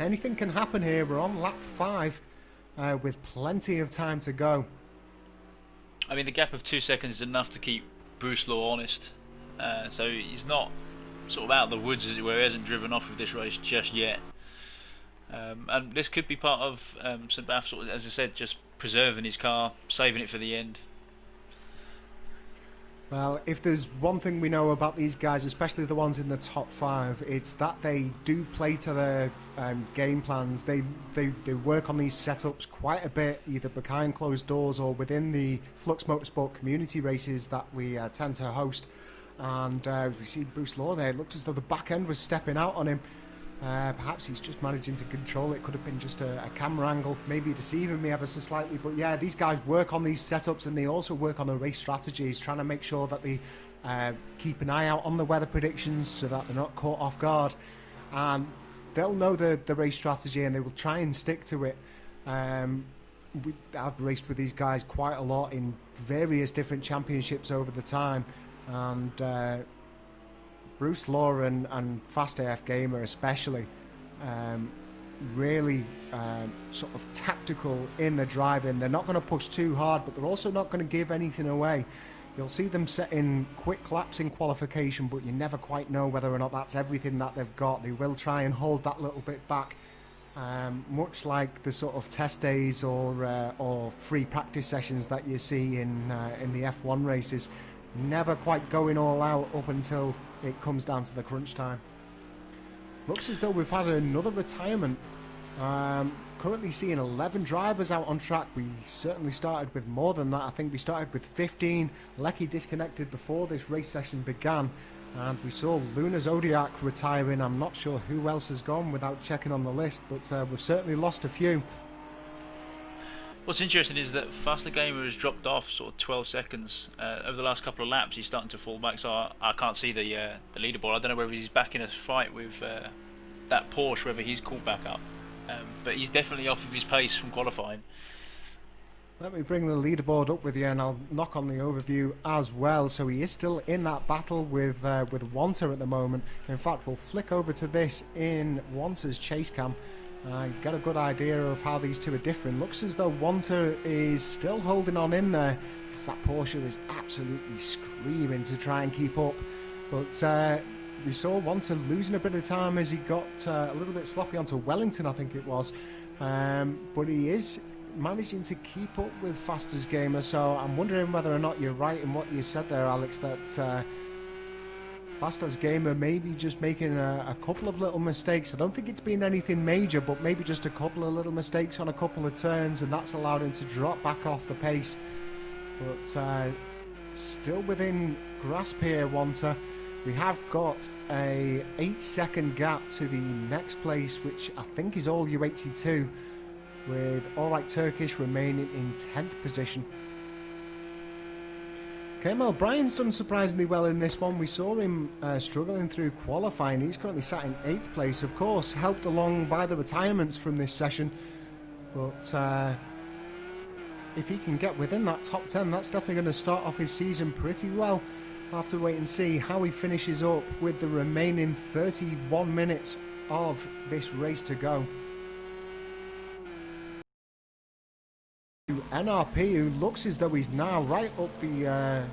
anything can happen here. We're on lap 5 with plenty of time to go. I mean, the gap of 2 seconds is enough to keep Bruce Law honest. So he's not sort of out of the woods, as it were. He hasn't driven off of this race just yet. And this could be part of St. Bath, sort of, as I said, just preserving his car, saving it for the end. Well, if there's one thing we know about these guys, especially the ones in the top 5, it's that they do play to their game plans. They work on these setups quite a bit, either behind closed doors or within the Flux Motorsport community races that we tend to host. And we see Bruce Law there. It looked as though the back end was stepping out on him. Perhaps he's just managing to control it. Could have been just a camera angle, maybe deceiving me ever so slightly. But yeah, these guys work on these setups, and they also work on the race strategies, trying to make sure that the keep an eye out on the weather predictions so that they're not caught off guard. And they'll know the race strategy and they will try and stick to it. I've raced with these guys quite a lot in various different championships over the time, and Bruce Law and Fast AF Gamer especially, really sort of tactical in the driving. They're not going to push too hard, but they're also not going to give anything away. You'll see them setting quick laps in qualification, but you never quite know whether or not that's everything that they've got. They will try and hold that little bit back, much like the sort of test days or free practice sessions that you see in the F1 races. Never quite going all out up until it comes down to the crunch time. Looks as though we've had another retirement. Currently seeing 11 drivers out on track. We certainly started with more than that. I think we started with 15. Lecky disconnected before this race session began, and we saw Luna Zodiac retiring. I'm not sure who else has gone without checking on the list, but we've certainly lost a few. What's interesting is that Faster Gamer has dropped off sort of 12 seconds over the last couple of laps. He's starting to fall back, so I can't see the leaderboard. I don't know whether he's back in a fight with that Porsche, whether he's called back up. But he's definitely off of his pace from qualifying. Let me bring the leaderboard up with you, and I'll knock on the overview as well. So he is still in that battle with Wanta at the moment. In fact, we'll flick over to this in Wanta's chase cam. Get a good idea of how these two are different. Looks as though Wanta is still holding on in there, as that Porsche is absolutely screaming to try and keep up. But we saw Wanta losing a bit of time as he got a little bit sloppy onto Wellington, I think it was. But he is managing to keep up with Faster's Gamer, so I'm wondering whether or not you're right in what you said there, Alex, that Faster's Gamer may be just making a couple of little mistakes. I don't think it's been anything major, but maybe just a couple of little mistakes on a couple of turns, and that's allowed him to drop back off the pace. But still within grasp here, Wanta. We have got a 8-second gap to the next place, which I think is all U82, with All Right Turkish remaining in 10th position. Kemal Bryan's done surprisingly well in this one. We saw him struggling through qualifying. He's currently sat in 8th place, of course, helped along by the retirements from this session. But if he can get within that top 10, that's definitely going to start off his season pretty well. I'll have to wait and see how he finishes up with the remaining 31 minutes of this race to go. NRP, who looks as though he's now right up the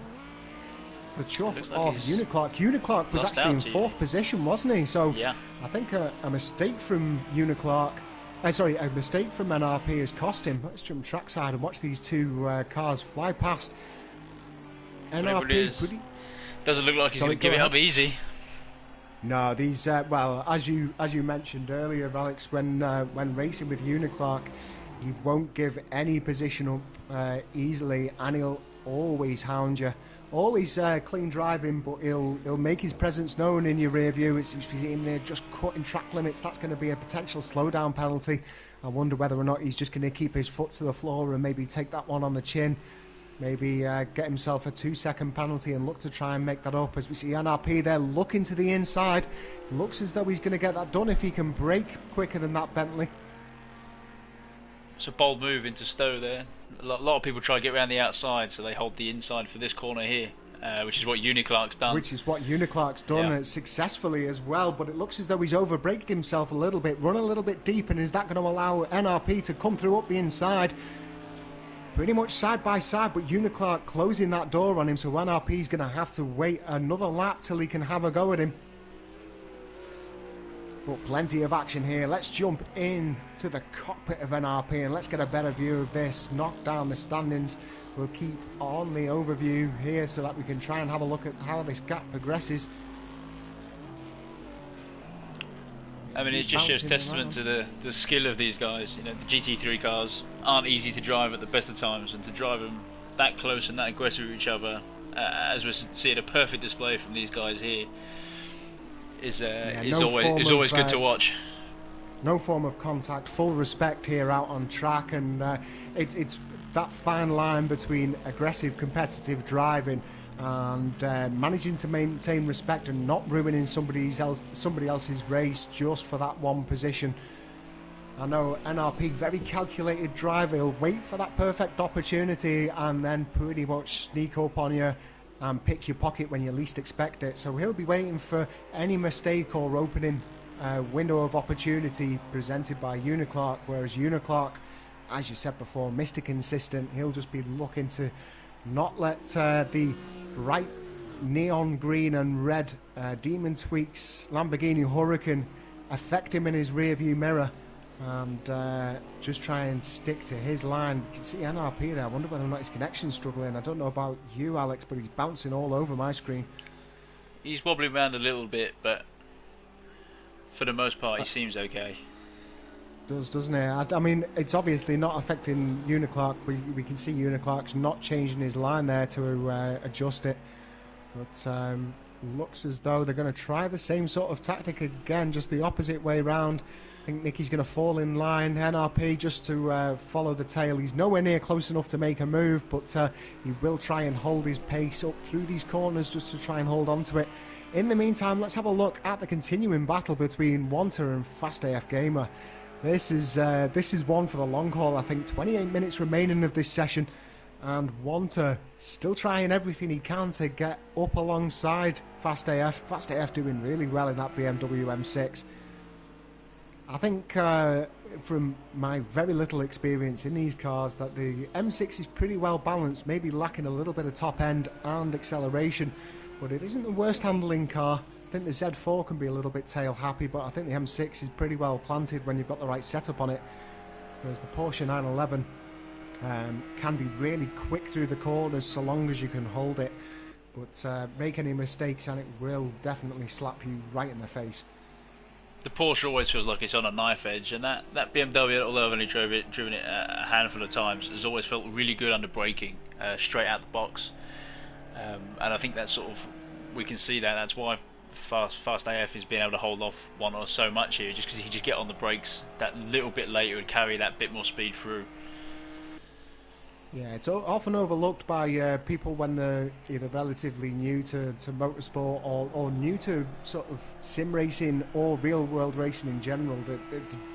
chuff of Uniclark. Uniclark was actually in 4th position, wasn't he? So yeah. I think a mistake from Uniclark, a mistake from NRP has cost him. Let's jump trackside and watch these two cars fly past. NRP, doesn't look like he's going to give it up easy. No, these well, as you mentioned earlier, Alex, when racing with Uniclark, he won't give any position up easily, and he'll always hound you. Always clean driving, but he'll make his presence known in your rear view. It's him there just cutting track limits. That's going to be a potential slowdown penalty. I wonder whether or not he's just going to keep his foot to the floor and maybe take that one on the chin. Maybe get himself a 2-second penalty and look to try and make that up. As we see NRP there looking to the inside. Looks as though he's going to get that done if he can brake quicker than that Bentley. It's a bold move into Stowe there. A lot of people try to get around the outside, so they hold the inside for this corner here, which is what Uniclark's done. Which is what Uniclark's done successfully as well, but it looks as though he's overbraked himself a little bit, run a little bit deep, and is that going to allow NRP to come through up the inside? Pretty much side by side, but Uniclark closing that door on him, so NRP's going to have to wait another lap till he can have a go at him. But plenty of action here. Let's jump in to the cockpit of NRP and let's get a better view of this. Knock down the standings. We'll keep on the overview here so that we can try and have a look at how this gap progresses. I mean, it just shows testament to the skill of these guys. You know, the GT3 cars aren't easy to drive at the best of times, and to drive them that close and that aggressive with each other, as we're seeing a perfect display from these guys here, is always good to watch. No form of contact, full respect here out on track, and it's that fine line between aggressive competitive driving and managing to maintain respect and not ruining somebody else's race just for that one position. I know NRP, very calculated driver. He'll wait for that perfect opportunity and then pretty much sneak up on you and pick your pocket when you least expect it. So he'll be waiting for any mistake or opening window of opportunity presented by Uniclark, whereas Uniclark, as you said before, Mr. Consistent. He'll just be looking to not let the bright neon green and red Demon Tweaks Lamborghini Huracan affect him in his rear view mirror, and just try and stick to his line. You can see NRP there. I wonder whether or not his connection's struggling. I don't know about you, Alex, but he's bouncing all over my screen. He's wobbling around a little bit, but for the most part he seems okay. Doesn't it? I mean, it's obviously not affecting Uniclark. We can see Uniclark's not changing his line there to adjust it, but looks as though they're going to try the same sort of tactic again, just the opposite way round. I think Nicky's going to fall in line. NRP just to follow the tail. He's nowhere near close enough to make a move, but he will try and hold his pace up through these corners just to try and hold on to it. In the meantime, let's have a look at the continuing battle between Wanta and FastAF Gamer. This is one for the long haul. I think 28 minutes remaining of this session, and Wanta still trying everything he can to get up alongside FastAF. FastAF doing really well in that BMW M6. I think from my very little experience in these cars that the M6 is pretty well balanced, maybe lacking a little bit of top end and acceleration, but it isn't the worst handling car. I think the Z4 can be a little bit tail happy, but I think the M6 is pretty well planted when you've got the right setup on it, whereas the Porsche 911 can be really quick through the corners so long as you can hold it, but make any mistakes and it will definitely slap you right in the face. The Porsche always feels like it's on a knife edge, and that BMW, although I've only driven it a handful of times, has always felt really good under braking, straight out the box. And I think that's sort of, we can see that's why FastAF is being able to hold off one or so much here, just because he just get on the brakes that little bit later and carry that bit more speed through. Yeah, it's often overlooked by people when they're either relatively new to motorsport or new to sort of sim racing or real world racing in general, the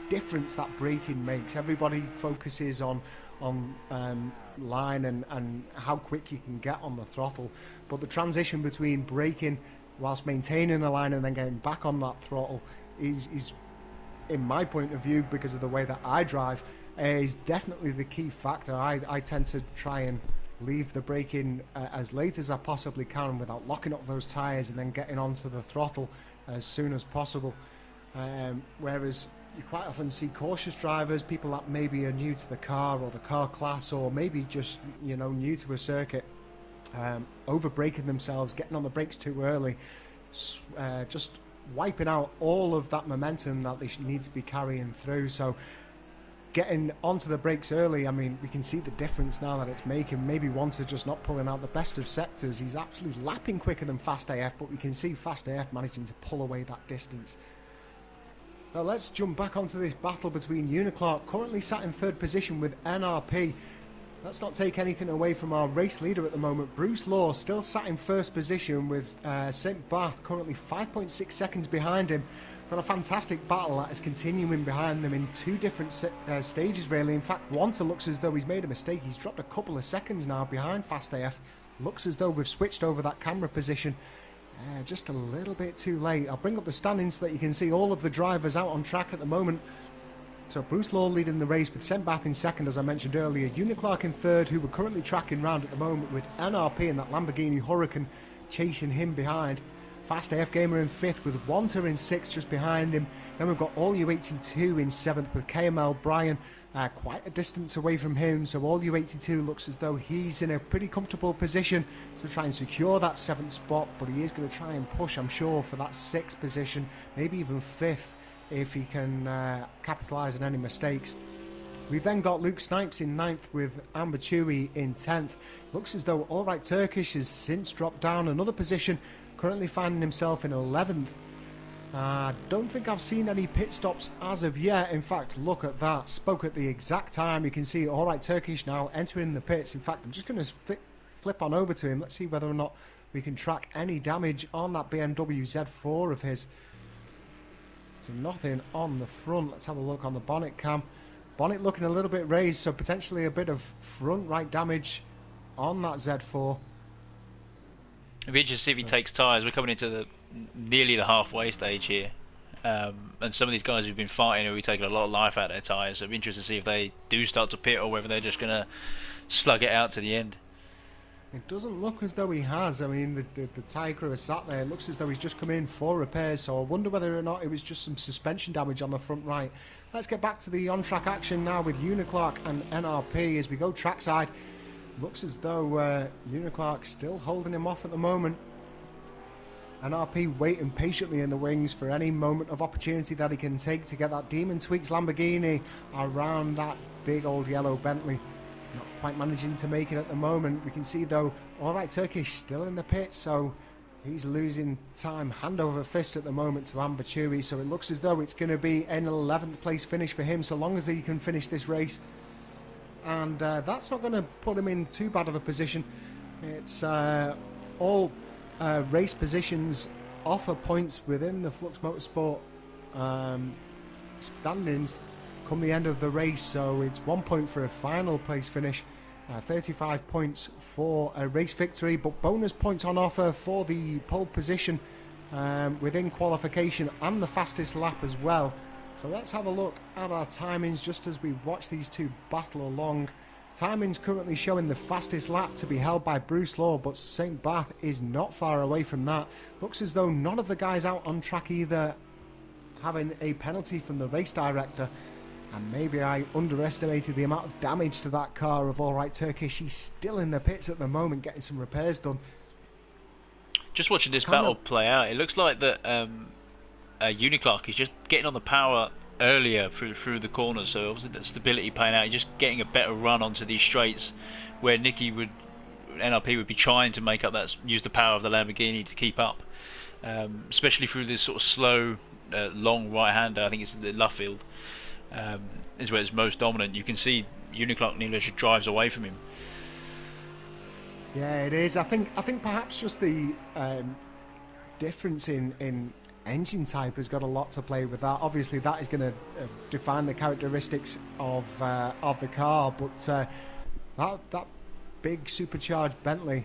difference that braking makes. Everybody focuses on line and how quick you can get on the throttle, but the transition between braking whilst maintaining a line and then getting back on that throttle is, in my point of view, because of the way that I drive, is definitely the key factor. I tend to try and leave the braking as late as I possibly can without locking up those tyres and then getting onto the throttle as soon as possible. Whereas you quite often see cautious drivers, people that maybe are new to the car or the car class, or maybe just new to a circuit, over braking themselves, getting on the brakes too early, just wiping out all of that momentum that they need to be carrying through. So getting onto the brakes early, I mean, we can see the difference now that it's making. Maybe Wanta just not pulling out the best of sectors. He's absolutely lapping quicker than FastAF, but we can see FastAF managing to pull away that distance. Now let's jump back onto this battle between Uniclark, currently sat in third position with NRP. Let's not take anything away from our race leader at the moment. Bruce Law still sat in first position with St. Bath currently 5.6 seconds behind him. But a fantastic battle that is continuing behind them in two different stages, really. In fact, Wanta looks as though he's made a mistake. He's dropped a couple of seconds now behind FastAF. Looks as though we've switched over that camera position just a little bit too late. I'll bring up the standings so that you can see all of the drivers out on track at the moment. So Bruce Law leading the race with St. Bath in second, as I mentioned earlier. Uniclark in third, who we're currently tracking round at the moment, with NRP and that Lamborghini Huracan chasing him behind. FastAF Gamer in fifth with Wanta in sixth just behind him. Then we've got All U82 in seventh with KML Bryan quite a distance away from him. So All U82 looks as though he's in a pretty comfortable position to try and secure that seventh spot, but he is going to try and push, I'm sure, for that sixth position, maybe even fifth if he can capitalise on any mistakes. We've then got Luke Snipes in 9th with Amber Chewy in 10th. Looks as though All Right Turkish has since dropped down another position, currently finding himself in 11th. I don't think I've seen any pit stops as of yet. In fact, look at that. Spoke at the exact time. You can see All Right Turkish now entering the pits. In fact, I'm just going to flip on over to him. Let's see whether or not we can track any damage on that BMW Z4 of his. So nothing on the front. Let's have a look on the bonnet cam. Bonnet looking a little bit raised, so potentially a bit of front right damage on that Z4. It'd be interesting to see if he takes tyres. We're coming into nearly the halfway stage here. And some of these guys who've been fighting are taking a lot of life out of their tyres. So it'd be interesting to see if they do start to pit or whether they're just going to slug it out to the end. It doesn't look as though he has. I mean, the tyre crew is sat there. It looks as though he's just come in for repairs. So I wonder whether or not it was just some suspension damage on the front right. Let's get back to the on-track action now with Uniclark and NRP as we go trackside. Looks as though Uniclark still holding him off at the moment. NRP waiting patiently in the wings for any moment of opportunity that he can take to get that Demon Tweaks Lamborghini around that big old yellow Bentley. Not quite managing to make it at the moment. We can see though, Alright Turkish still in the pit, so he's losing time hand over fist at the moment to Amber Chewy, so it looks as though it's going to be an 11th place finish for him so long as he can finish this race. And that's not going to put him in too bad of a position. It's all race positions offer points within the Flux Motorsport standings come the end of the race, so it's 1 point for a final place finish, 35 points for a race victory, but bonus points on offer for the pole position within qualification and the fastest lap as well. So let's have a look at our timings just as we watch these two battle along. Timings currently showing the fastest lap to be held by Bruce Law, but St. Bath is not far away from that. Looks as though none of the guys out on track either having a penalty from the race director. And maybe I underestimated the amount of damage to that car of Alright Turkish. He's still in the pits at the moment getting some repairs done. Just watching this battle play out, it looks like that Uniclark is just getting on the power earlier through the corners, so obviously that stability playing out. He's just getting a better run onto these straights where NRP would be trying to make up that, use the power of the Lamborghini to keep up, especially through this sort of slow, long right-hander. I think it's the Luffield is where it's most dominant. You can see Uniclark nearly just drives away from him. Yeah, it is. I think perhaps just the difference in engine type has got a lot to play with that. Obviously that is going to define the characteristics of the car, but that big supercharged Bentley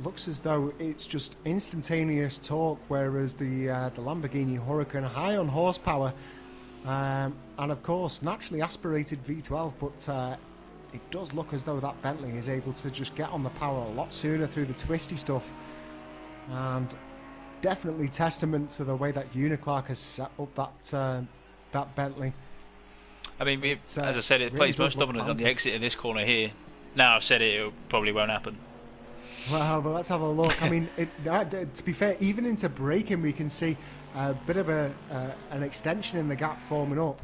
looks as though it's just instantaneous torque, whereas the Lamborghini Huracan high on horsepower and of course naturally aspirated V12, but it does look as though that Bentley is able to just get on the power a lot sooner through the twisty stuff, and definitely testament to the way that Uniclark has set up that Bentley. I mean, as I said, it really plays most dominant on the exit in this corner here. Now I've said it probably won't happen. Well, but let's have a look. I mean, to be fair, even into braking we can see a bit of an extension in the gap forming up.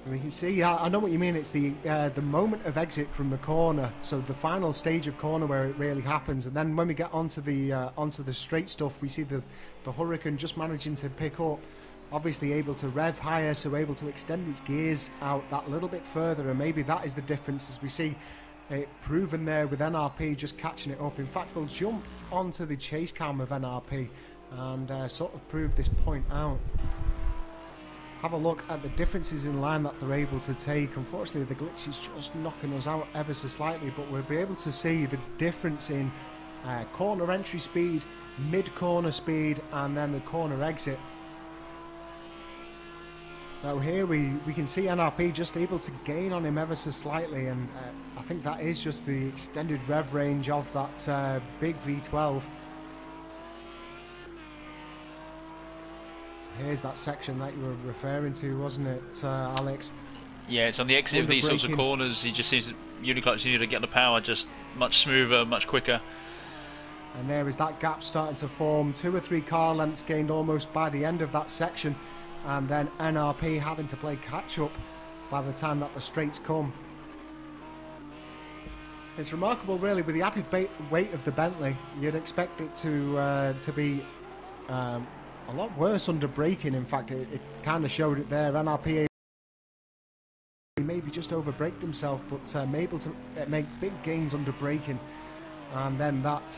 We can see, I know what you mean, it's the moment of exit from the corner, so the final stage of corner where it really happens, and then when we get onto the straight stuff, we see the Huracan just managing to pick up, obviously able to rev higher, so able to extend its gears out that little bit further, and maybe that is the difference as we see it proven there with NRP just catching it up. In fact, we'll jump onto the chase cam of NRP and sort of prove this point out. Have a look at the differences in line that they're able to take. Unfortunately, the glitch is just knocking us out ever so slightly, but we'll be able to see the difference in corner entry speed, mid-corner speed, and then the corner exit. Now here we can see NRP just able to gain on him ever so slightly, and I think that is just the extended rev range of that big V12. Here's that section that you were referring to, wasn't it, Alex? Yeah, it's on the exit of these sorts of corners. He just seems that Uniclark needs to get the power just much smoother, much quicker. And there is that gap starting to form. 2 or 3 car lengths gained almost by the end of that section, and then NRP having to play catch up by the time that the straights come. It's remarkable, really, with the added weight of the Bentley. You'd expect it to be a lot worse under braking. In fact, it kind of showed it there. NRP maybe he just overbraked himself, but able to make big gains under braking. And then that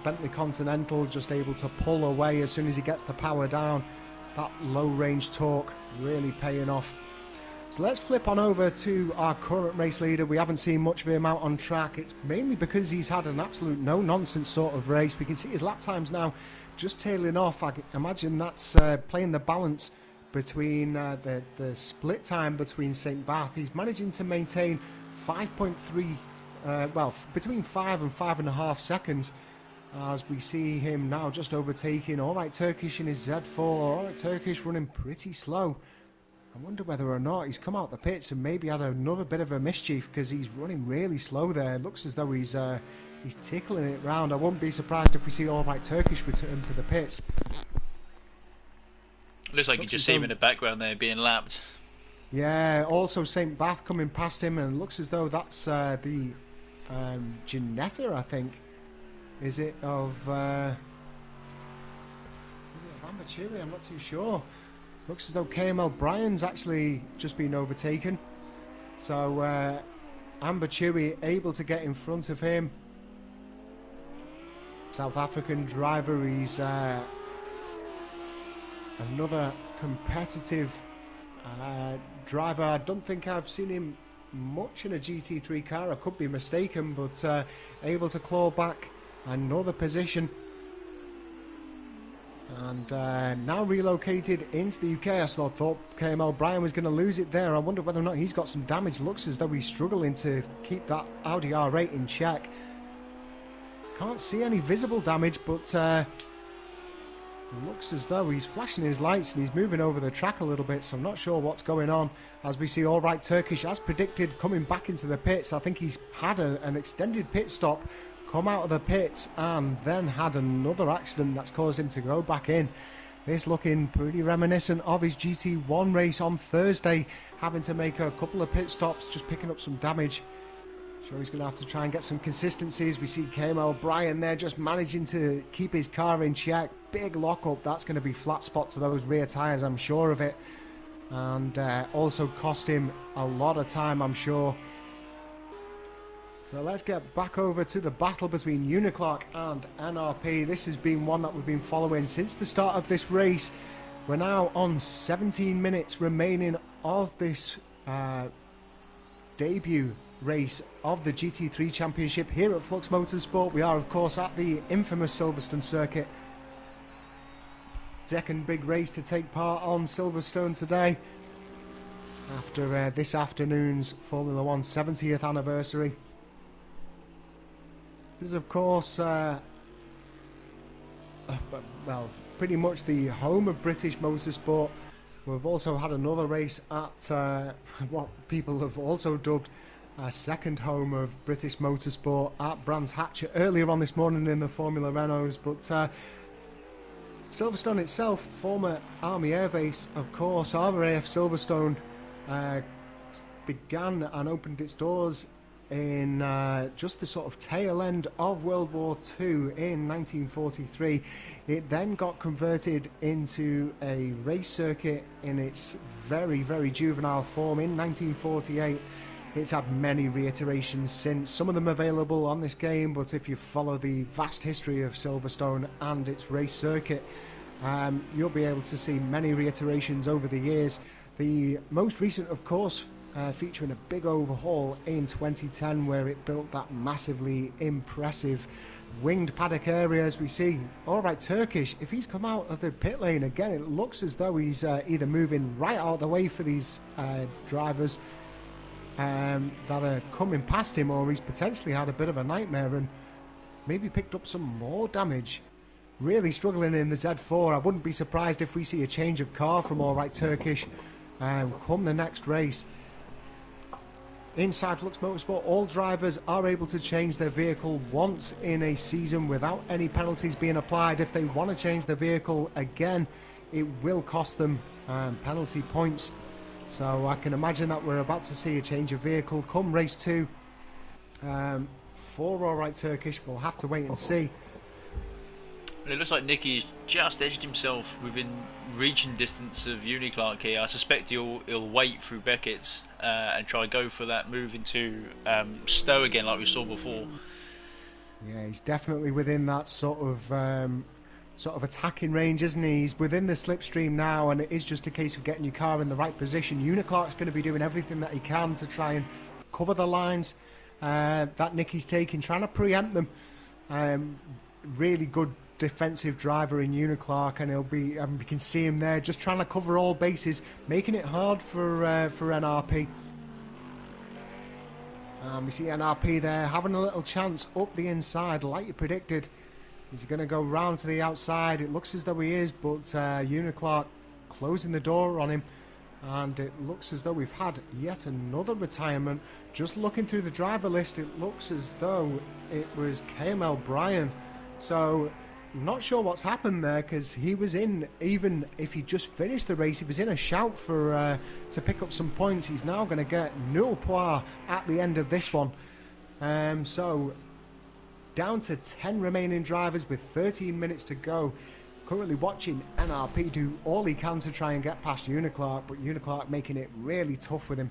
Bentley Continental just able to pull away as soon as he gets the power down. That low range torque really paying off. So let's flip on over to our current race leader. We haven't seen much of him out on track. It's mainly because he's had an absolute no-nonsense sort of race. We can see his lap times now just tailing off. I imagine that's playing the balance between the split time between St. Bath. He's managing to maintain 5.3, well, between 5 and 5.5 seconds, as we see him now just overtaking All Right Turkish in his Z4. All Right Turkish running pretty slow. I wonder whether or not he's come out the pits and maybe had another bit of a mischief, because he's running really slow there. It looks as though he's tickling it round. I wouldn't be surprised if we see All Right Turkish return to the pits. Looks like you just see him in the background there being lapped. Yeah, also St. Bath coming past him, and it looks as though that's the Ginetta, I think. Is it of Ambachiri? I'm not too sure. Looks as though KML Bryan's actually just been overtaken. So Ambachiri able to get in front of him. South African driver. He's another competitive driver. I don't think I've seen him much in a GT3 car. I could be mistaken, but able to claw back another position. And now relocated into the UK. I thought KML Bryan was going to lose it there. I wonder whether or not he's got some damage. Looks as though he's struggling to keep that Audi R8 in check. Can't see any visible damage, but looks as though he's flashing his lights and he's moving over the track a little bit, so I'm not sure what's going on. As we see All Right Turkish, as predicted, coming back into the pits. I think he's had an extended pit stop, come out of the pits, and then had another accident that's caused him to go back in. This looking pretty reminiscent of his GT1 race on Thursday, having to make a couple of pit stops, just picking up some damage. Sure, he's going to have to try and get some consistencies. We see KML Bryan there just managing to keep his car in check. Big lockup. That's going to be flat spot to those rear tyres, I'm sure of it. And also cost him a lot of time, I'm sure. So let's get back over to the battle between Uniclark and NRP. This has been one that we've been following since the start of this race. We're now on 17 minutes remaining of this debut race of the GT3 Championship here at Flux Motorsport. We are, of course, at the infamous Silverstone circuit. Second big race to take part on Silverstone today, after this afternoon's Formula 1 70th anniversary. This is, of course, well, pretty much the home of British motorsport. We've also had another race at what people have also dubbed a second home of British motorsport at Brands Hatch earlier on this morning in the Formula Renaults. But Silverstone itself, former Army Air Base, of course, RAF Silverstone, began and opened its doors in just the sort of tail end of World War II in 1943. It then got converted into a race circuit in its very, very juvenile form in 1948. It's had many reiterations since, some of them available on this game, but if you follow the vast history of Silverstone and its race circuit, you'll be able to see many reiterations over the years. The most recent, of course, featuring a big overhaul in 2010, where it built that massively impressive winged paddock area. As we see All Right Turkish, if he's come out of the pit lane again, it looks as though he's either moving right out of the way for these drivers that are coming past him, or he's potentially had a bit of a nightmare and maybe picked up some more damage. Really struggling in the Z4. I wouldn't be surprised if we see a change of car from All Right Turkish come the next race. Inside Flux Motorsport, all drivers are able to change their vehicle once in a season without any penalties being applied. If they want to change their vehicle again, it will cost them penalty points. So I can imagine that we're about to see a change of vehicle come race 2 for All Right Turkish. We'll have to wait and see. It looks like Nicky's just edged himself within reaching distance of Uniclark here. I suspect he'll wait through Beckett's and try go for that move into Stowe again, like we saw before. Yeah, he's definitely within that sort of attacking range, isn't he? He's within the slipstream now, and it is just a case of getting your car in the right position. Uniclark's going to be doing everything that he can to try and cover the lines that Nicky's taking, trying to preempt them. Really good defensive driver in Uniclark, and he'll be. We can see him there, just trying to cover all bases, making it hard for NRP. We see NRP there having a little chance up the inside, like you predicted. He's going to go round to the outside. It looks as though he is, but Uniclark closing the door on him. And it looks as though we've had yet another retirement. Just looking through the driver list, it looks as though it was KML Bryan. So, I'm not sure what's happened there, because he was in, even if he just finished the race, he was in a shout for to pick up some points. He's now going to get nul point at the end of this one. So, down to 10 remaining drivers with 13 minutes to go. Currently watching NRP do all he can to try and get past Uniclark, but Uniclark making it really tough with him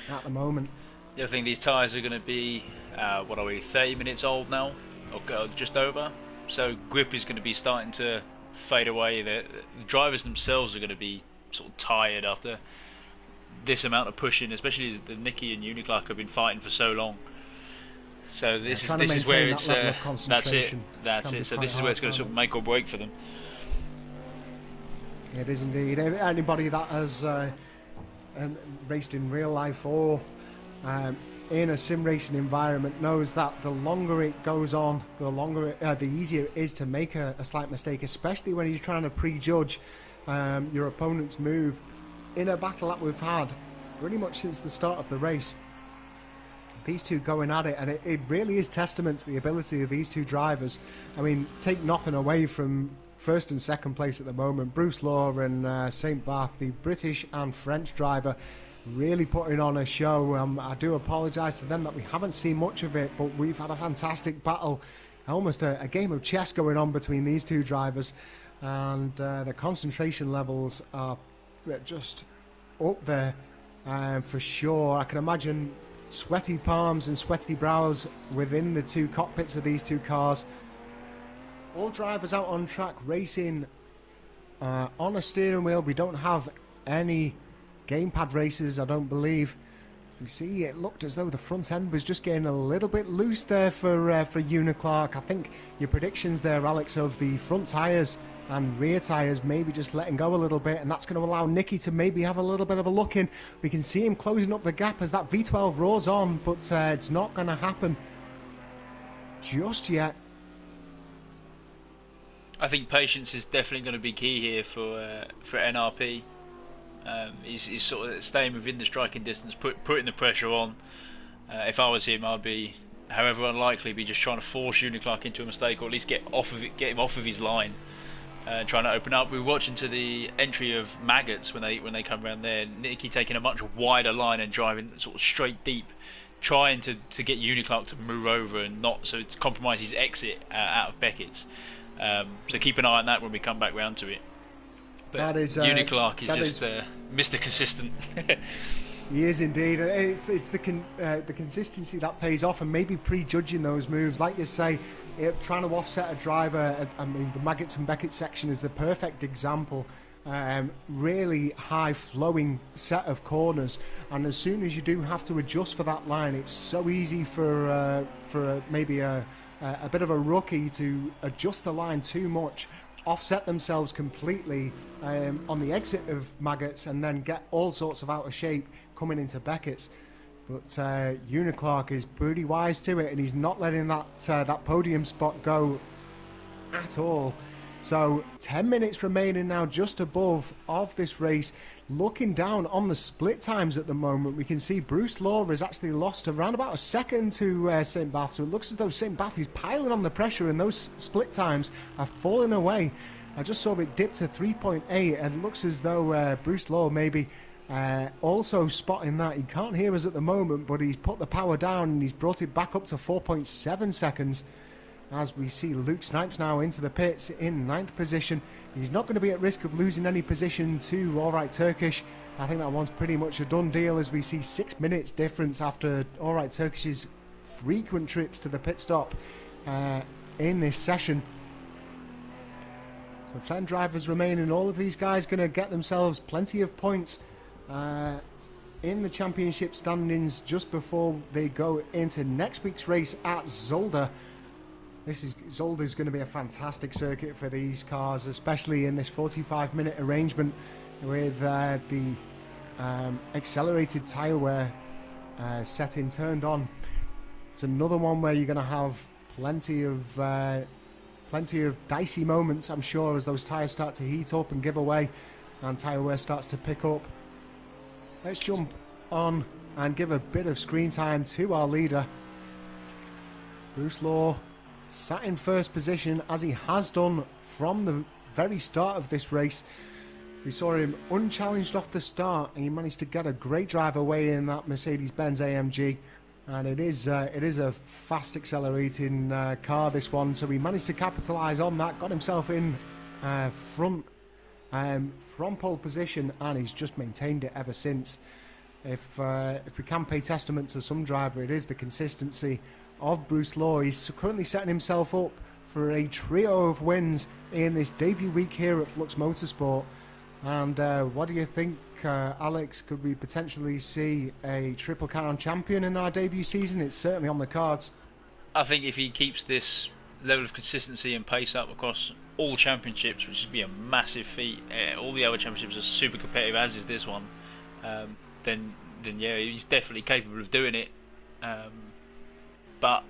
at the moment. Yeah, I think these tyres are going to be, 30 minutes old now, or just over. So grip is going to be starting to fade away. The drivers themselves are going to be sort of tired after this amount of pushing, especially as the Nicky and Uniclark have been fighting for so long. So this is where it's that's it. So this is where it's going to sort of make or break for them. It is indeed. Anybody that has raced in real life or in a sim racing environment knows that the longer it goes on, the easier it is to make a slight mistake, especially when you're trying to prejudge your opponent's move in a battle that we've had pretty much since the start of the race. These two going at it, and it really is testament to the ability of these two drivers. I mean, take nothing away from first and second place at the moment. Bruce Law and St. Bath, the British and French driver, really putting on a show. I do apologise to them that we haven't seen much of it, but we've had a fantastic battle, almost a game of chess going on between these two drivers, and the concentration levels are just up there for sure. I can imagine sweaty palms and sweaty brows within the two cockpits of these two cars. All drivers out on track racing on a steering wheel. We don't have any gamepad races, I don't believe. You see, it looked as though the front end was just getting a little bit loose there for Uniclark. I think your predictions there, Alex, of the front tyres and rear tyres maybe just letting go a little bit, and that's going to allow Nicky to maybe have a little bit of a look in. We can see him closing up the gap as that V12 roars on, but it's not going to happen just yet. I think patience is definitely going to be key here for NRP. He's sort of staying within the striking distance, putting the pressure on. If I was him, I'd be, however unlikely, be just trying to force Uniclark into a mistake, or at least get him off of his line. Trying to open up. We were watching to the entry of Maggots when they come around there. Nicky taking a much wider line and driving sort of straight deep, trying to get Uniclark to move over and not so to compromise his exit out of Beckett's. So keep an eye on that when we come back round to it. But that is, Uniclark is just Mr. Consistent. He is indeed. It's the consistency that pays off, and maybe prejudging those moves, like you say, trying to offset a driver. I mean, the Maggots and Beckett section is the perfect example. Really high flowing set of corners, and as soon as you do have to adjust for that line, it's so easy for maybe a bit of a rookie to adjust the line too much, offset themselves completely on the exit of Maggots, and then get all sorts of out of shape coming into Beckett's. But Uniclark is pretty wise to it, and he's not letting that podium spot go at all. So 10 minutes remaining now, just above of this race. Looking down on the split times at the moment, we can see Bruce Law has actually lost around about a second to St. Bath. So it looks as though St. Bath is piling on the pressure, and those split times are falling away. I just saw it dip to 3.8, and it looks as though Bruce Law maybe also spotting that. He can't hear us at the moment, but he's put the power down and he's brought it back up to 4.7 seconds. as we see Luke Snipes now into the pits in 9th position. He's not going to be at risk of losing any position to All Right Turkish. I think that one's pretty much a done deal, as we see 6 minutes difference after All Right Turkish's frequent trips to the pit stop in this session. So 10 drivers remaining. All of these guys going to get themselves plenty of points in the championship standings just before they go into next week's race at Zolder. Zolder's going to be a fantastic circuit for these cars, especially in this 45-minute arrangement with the accelerated tyre wear setting turned on. It's another one where you're going to have plenty of dicey moments, I'm sure, as those tyres start to heat up and give away and tyre wear starts to pick up. Let's jump on and give a bit of screen time to our leader. Bruce Law sat in first position, as he has done from the very start of this race. We saw him unchallenged off the start, and he managed to get a great drive away in that Mercedes-Benz AMG. And it is a fast accelerating car, this one, so he managed to capitalise on that, got himself in front from pole position, and he's just maintained it ever since. If we can pay testament to some driver, it is the consistency of Bruce Law. He's currently setting himself up for a trio of wins in this debut week here at Flux Motorsport. And what do you think, Alex? Could we potentially see a Triple Crown champion in our debut season? It's certainly on the cards. I think if he keeps this level of consistency and pace up across all championships, which would be a massive feat, all the other championships are super competitive, as is this one, then yeah, he's definitely capable of doing it. But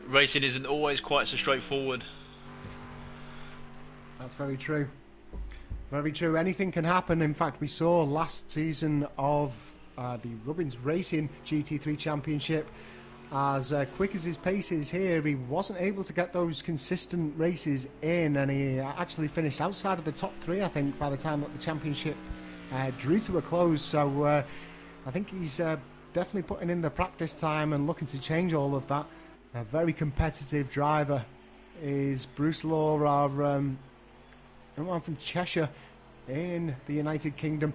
racing isn't always quite so straightforward. That's very true. Very true. Anything can happen. In fact, we saw last season of the Rubbins Racing GT3 Championship, as quick as his pace is here, he wasn't able to get those consistent races in, and he actually finished outside of the top 3, I think, by the time that the championship drew to a close. So I think he's definitely putting in the practice time and looking to change all of that. A very competitive driver is Bruce Law, our one from Cheshire in the United Kingdom.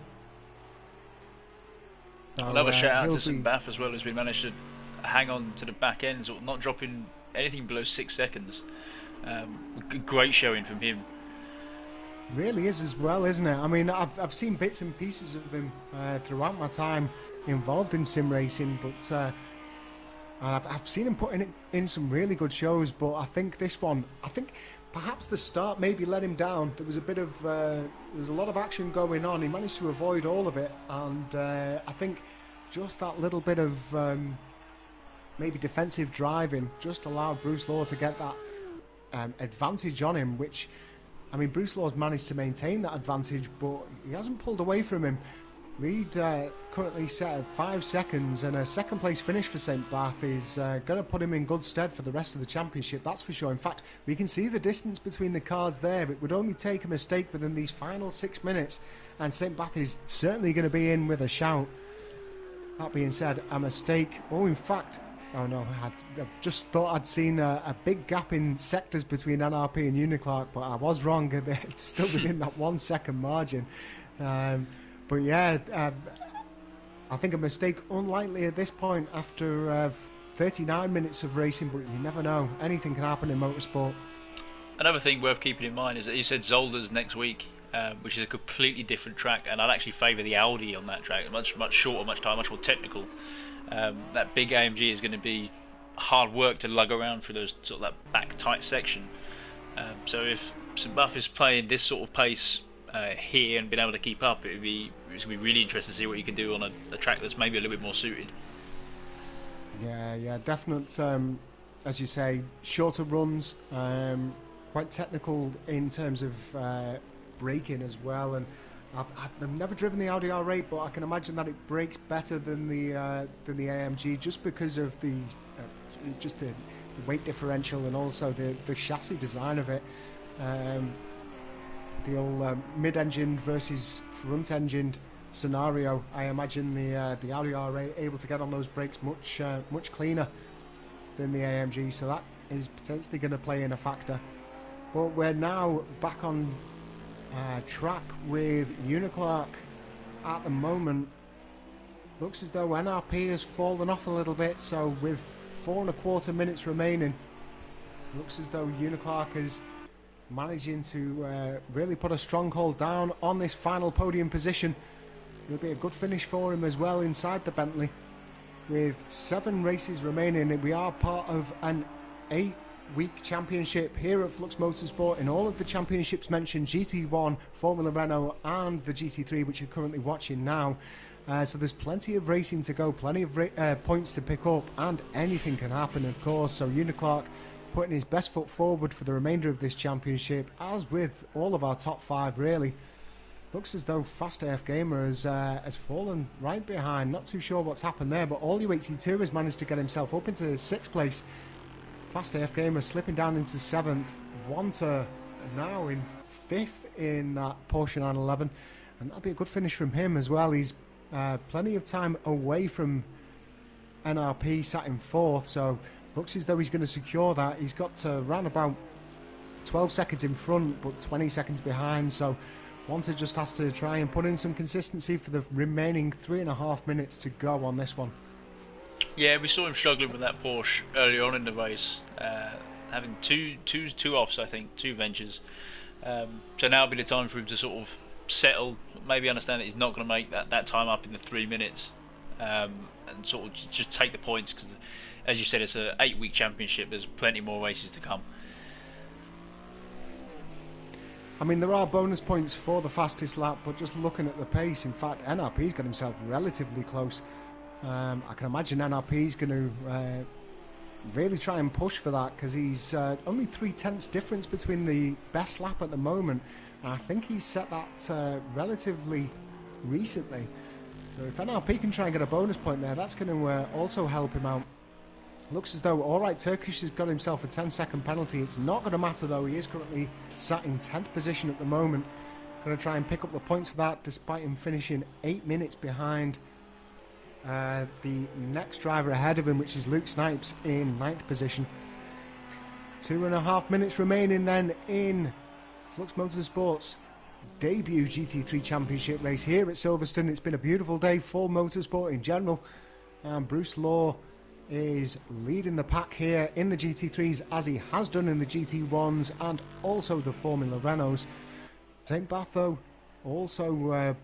Another shout out to St Bath as well, who's been managed to hang on to the back ends, or not dropping anything below 6 seconds. Great showing from him. Really is as well, isn't it? I mean, I've seen bits and pieces of him throughout my time involved in sim racing, but I've seen him putting in some really good shows. But I think this one, perhaps the start maybe let him down. There was there was a lot of action going on. He managed to avoid all of it, and I think just that little bit of maybe defensive driving just allowed Bruce Law to get that advantage on him, which, I mean, Bruce Law's managed to maintain that advantage, but he hasn't pulled away from him. Lead currently set at 5 seconds, and a second place finish for St Bath is going to put him in good stead for the rest of the championship, that's for sure. In fact, we can see the distance between the cars there. It would only take a mistake within these final 6 minutes, and St Bath is certainly going to be in with a shout. That being said, a mistake, in fact, oh no, I just thought I'd seen a big gap in sectors between NRP and Uniclark, but I was wrong. It's still within that 1 second margin. But yeah, I think a mistake unlikely at this point after 39 minutes of racing, but you never know. Anything can happen in motorsport. Another thing worth keeping in mind is that he said Zolder's next week, which is a completely different track, and I'd actually favour the Audi on that track. Much shorter, much more technical. That big AMG is going to be hard work to lug around through those sort of that back tight section. So if St Buff is playing this sort of pace here and being able to keep up, it's going to be really interesting to see what you can do on a track that's maybe a little bit more suited. Yeah, definite. As you say, shorter runs, quite technical in terms of braking as well. And I've never driven the Audi R8, but I can imagine that it brakes better than the AMG, just because of the weight differential and also the chassis design of it. The old mid-engined versus front-engined scenario. I imagine the Audi R8 able to get on those brakes much cleaner than the AMG, so that is potentially going to play in a factor. But we're now back on track with Uniclark at the moment. Looks as though NRP has fallen off a little bit, so with 4.25 minutes remaining, looks as though Uniclark is managing to really put a stronghold down on this final podium position. It'll be a good finish for him as well inside the Bentley. With 7 races remaining, we are part of an 8-week championship here at Flux Motorsport. In all of the championships mentioned, GT1, Formula Renault and the GT3, which you're currently watching now. So there's plenty of racing to go, plenty of points to pick up, and anything can happen, of course. So Uniclark putting his best foot forward for the remainder of this championship, as with all of our top 5 really. Looks as though Fast AF Gamer has fallen right behind. Not too sure what's happened there, but All U82 has managed to get himself up into 6th place. Fast AF Gamer slipping down into 7th. Wanter now in 5th in that Porsche 911, and that'll be a good finish from him as well. He's plenty of time away from NRP, sat in 4th, so looks as though he's going to secure that. He's got around about 12 seconds in front, but 20 seconds behind, so Wanter just has to try and put in some consistency for the remaining 3.5 minutes to go on this one. Yeah, we saw him struggling with that Porsche early on in the race, having two offs, I think, 2 ventures. So now will be the time for him to sort of settle, maybe understand that he's not going to make that time up in the 3 minutes, and sort of just take the points, because as you said, it's an 8-week championship. There's plenty more races to come. I mean, there are bonus points for the fastest lap, but just looking at the pace, in fact, NRP's got himself relatively close. I can imagine NRP's going to really try and push for that, because he's only 0.3 difference between the best lap at the moment, and I think he's set that relatively recently. So if NRP can try and get a bonus point there, that's going to also help him out. Looks as though Alright Turkish has got himself a 10-second penalty. It's not going to matter though, he is currently sat in 10th position at the moment. Going to try and pick up the points for that, despite him finishing 8 minutes behind the next driver ahead of him, which is Luke Snipes in 9th position. 2.5 minutes remaining then in Flux Motorsport's debut GT3 championship race here at Silverstone. It's been a beautiful day for motorsport in general, and Bruce Law is leading the pack here in the GT3s, as he has done in the GT1s and also the Formula Renaults. St. Bath though also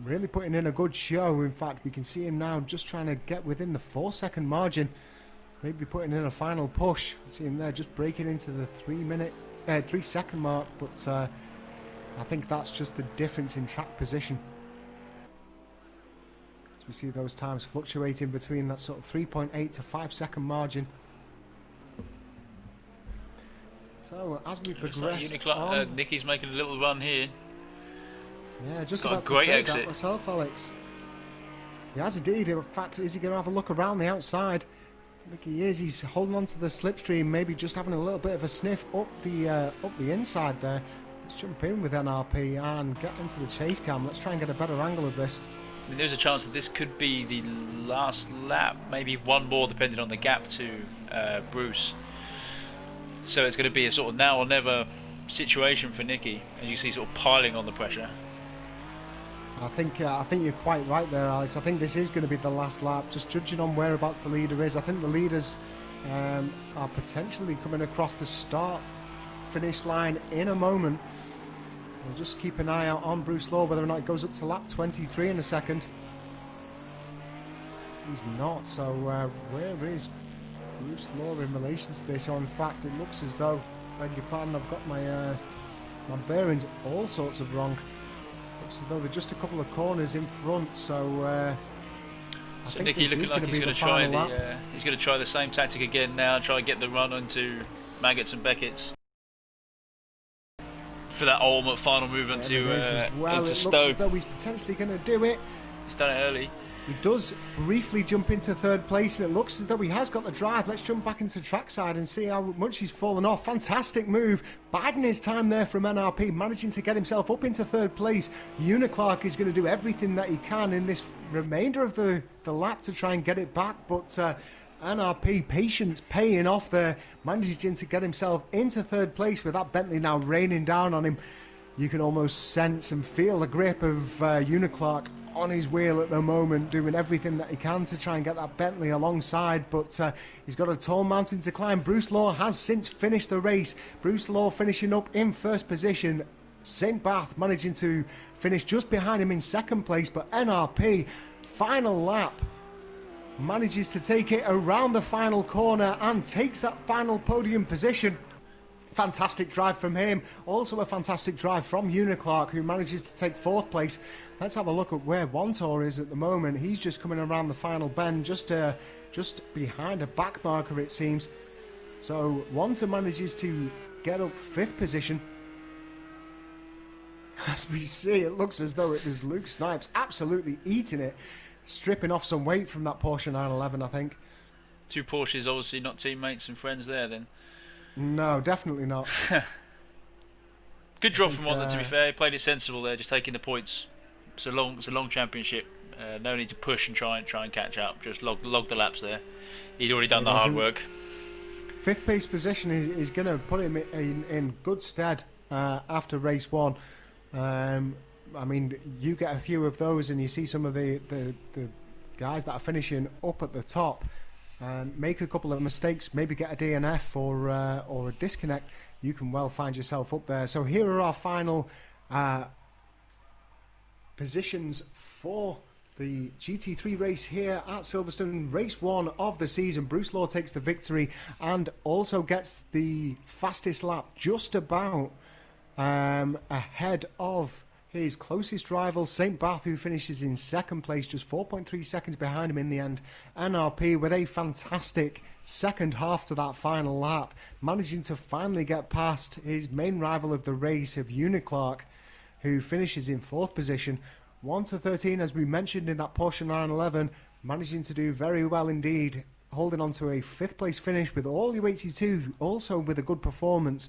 really putting in a good show. In fact, we can see him now just trying to get within the 4-second margin, maybe putting in a final push. See him there just breaking into the 3-second mark, but I think that's just the difference in track position. We see those times fluctuating between that sort of 3.8 to 5-second margin. So as we progress on, Nicky's making a little run here. Yeah, just got about a great to say exit that myself, Alex. He has indeed. In fact, is he going to have a look around the outside? I think he is. He's holding on to the slipstream, maybe just having a little bit of a sniff up the inside there. Let's jump in with NRP and get into the chase cam. Let's try and get a better angle of this. I mean, there's a chance that this could be the last lap, maybe one more depending on the gap to Bruce. So it's going to be a sort of now or never situation for Nicky, as you see, sort of piling on the pressure. I think you're quite right there, Alex. I think this is going to be the last lap. Just judging on whereabouts the leader is, I think the leaders are potentially coming across the start-finish line in a moment. We'll just keep an eye out on Bruce Law, whether or not it goes up to lap 23 in a second. He's not, so where is Bruce Law in relation to this? Or in fact, it looks as though, beg your pardon, I've got my bearings all sorts of wrong. Looks as though they're just a couple of corners in front, so I think Nicky looking like he's going to try the same tactic again now, try and get the run onto Maggotts and Beckett's for that ultimate final movement to into Stowe. Looks as though he's potentially going to do it. He's done it early. He does briefly jump into 3rd place, and it looks as though he has got the drive. Let's jump back into trackside and see how much he's fallen off. Fantastic move. Biding his time there from NRP, managing to get himself up into 3rd place. Uniclark is going to do everything that he can in this remainder of the lap to try and get it back, but NRP, patience paying off there, managing to get himself into third place with that Bentley now raining down on him. You can almost sense and feel the grip of Uniclark on his wheel at the moment, doing everything that he can to try and get that Bentley alongside, but he's got a tall mountain to climb. Bruce Law has since finished the race. Bruce Law finishing up in first position. St. Bath managing to finish just behind him in second place, but NRP, final lap, manages to take it around the final corner and takes that final podium position. Fantastic drive from him. Also a fantastic drive from Uniclark, who manages to take fourth place. Let's have a look at where Wantor is at the moment. He's just coming around the final bend, just behind a back marker, it seems. So Wantor manages to get up fifth position. As we see, it looks as though it was Luke Snipes absolutely eating it, stripping off some weight from that Porsche 911, I think. Two Porsches, obviously not teammates and friends there then. No, definitely not. Good drop from Wantor, to be fair. He played it sensible there, just taking the points. It's a long championship. No need to push and try and catch up. Just log the laps there. He'd already done the hard work. Fifth place position is going to put him in good stead after race one. I mean, you get a few of those, and you see some of the guys that are finishing up at the top. Make a couple of mistakes, maybe get a DNF or a disconnect, you can well find yourself up there. So here are our final positions for the GT3 race here at Silverstone, race one of the season. Bruce Law takes the victory and also gets the fastest lap, just about ahead of his closest rival, St. Bath, who finishes in second place, just 4.3 seconds behind him in the end. NRP with a fantastic second half to that final lap, managing to finally get past his main rival of the race of Uniclark, who finishes in fourth position. 1 to 13, as we mentioned in that Porsche 911, managing to do very well indeed, holding on to a fifth place finish with all the 82, also with a good performance,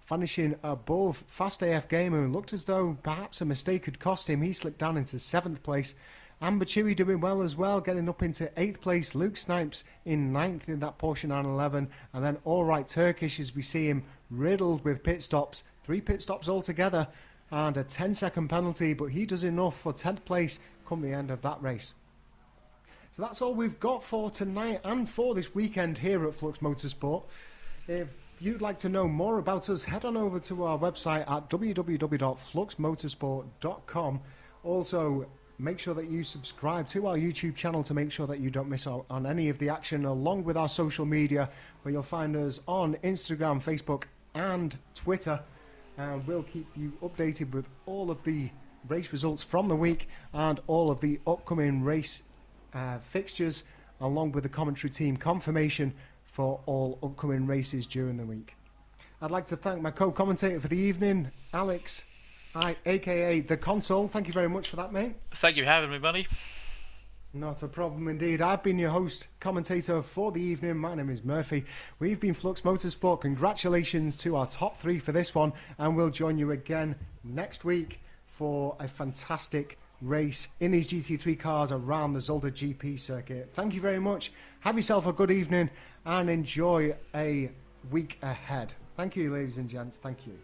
finishing above Fast AF Gamer, who looked as though perhaps a mistake had cost him. He slipped down into seventh place. Amber Chewy doing well as well, getting up into eighth place. Luke Snipes in ninth in that Porsche 911, and then All Right Turkish, as we see him riddled with pit stops, 3 pit stops altogether, and a 10-second penalty, but he does enough for 10th place come the end of that race. So that's all we've got for tonight and for this weekend here at Flux Motorsport. If you'd like to know more about us, head on over to our website at www.fluxmotorsport.com. Also, make sure that you subscribe to our YouTube channel to make sure that you don't miss out on any of the action, along with our social media, where you'll find us on Instagram, Facebook and Twitter. And we'll keep you updated with all of the race results from the week and all of the upcoming race fixtures, along with the commentary team confirmation for all upcoming races during the week. I'd like to thank my co-commentator for the evening, Alex, aka The Console. Thank you very much for that, mate. Thank you for having me, buddy. Not a problem indeed. I've been your host, commentator for the evening. My name is Murphy. We've been Flux Motorsport. Congratulations to our top 3 for this one, and we'll join you again next week for a fantastic race in these GT3 cars around the Zolder GP circuit. Thank you very much. Have yourself a good evening and enjoy a week ahead. Thank you, ladies and gents. Thank you.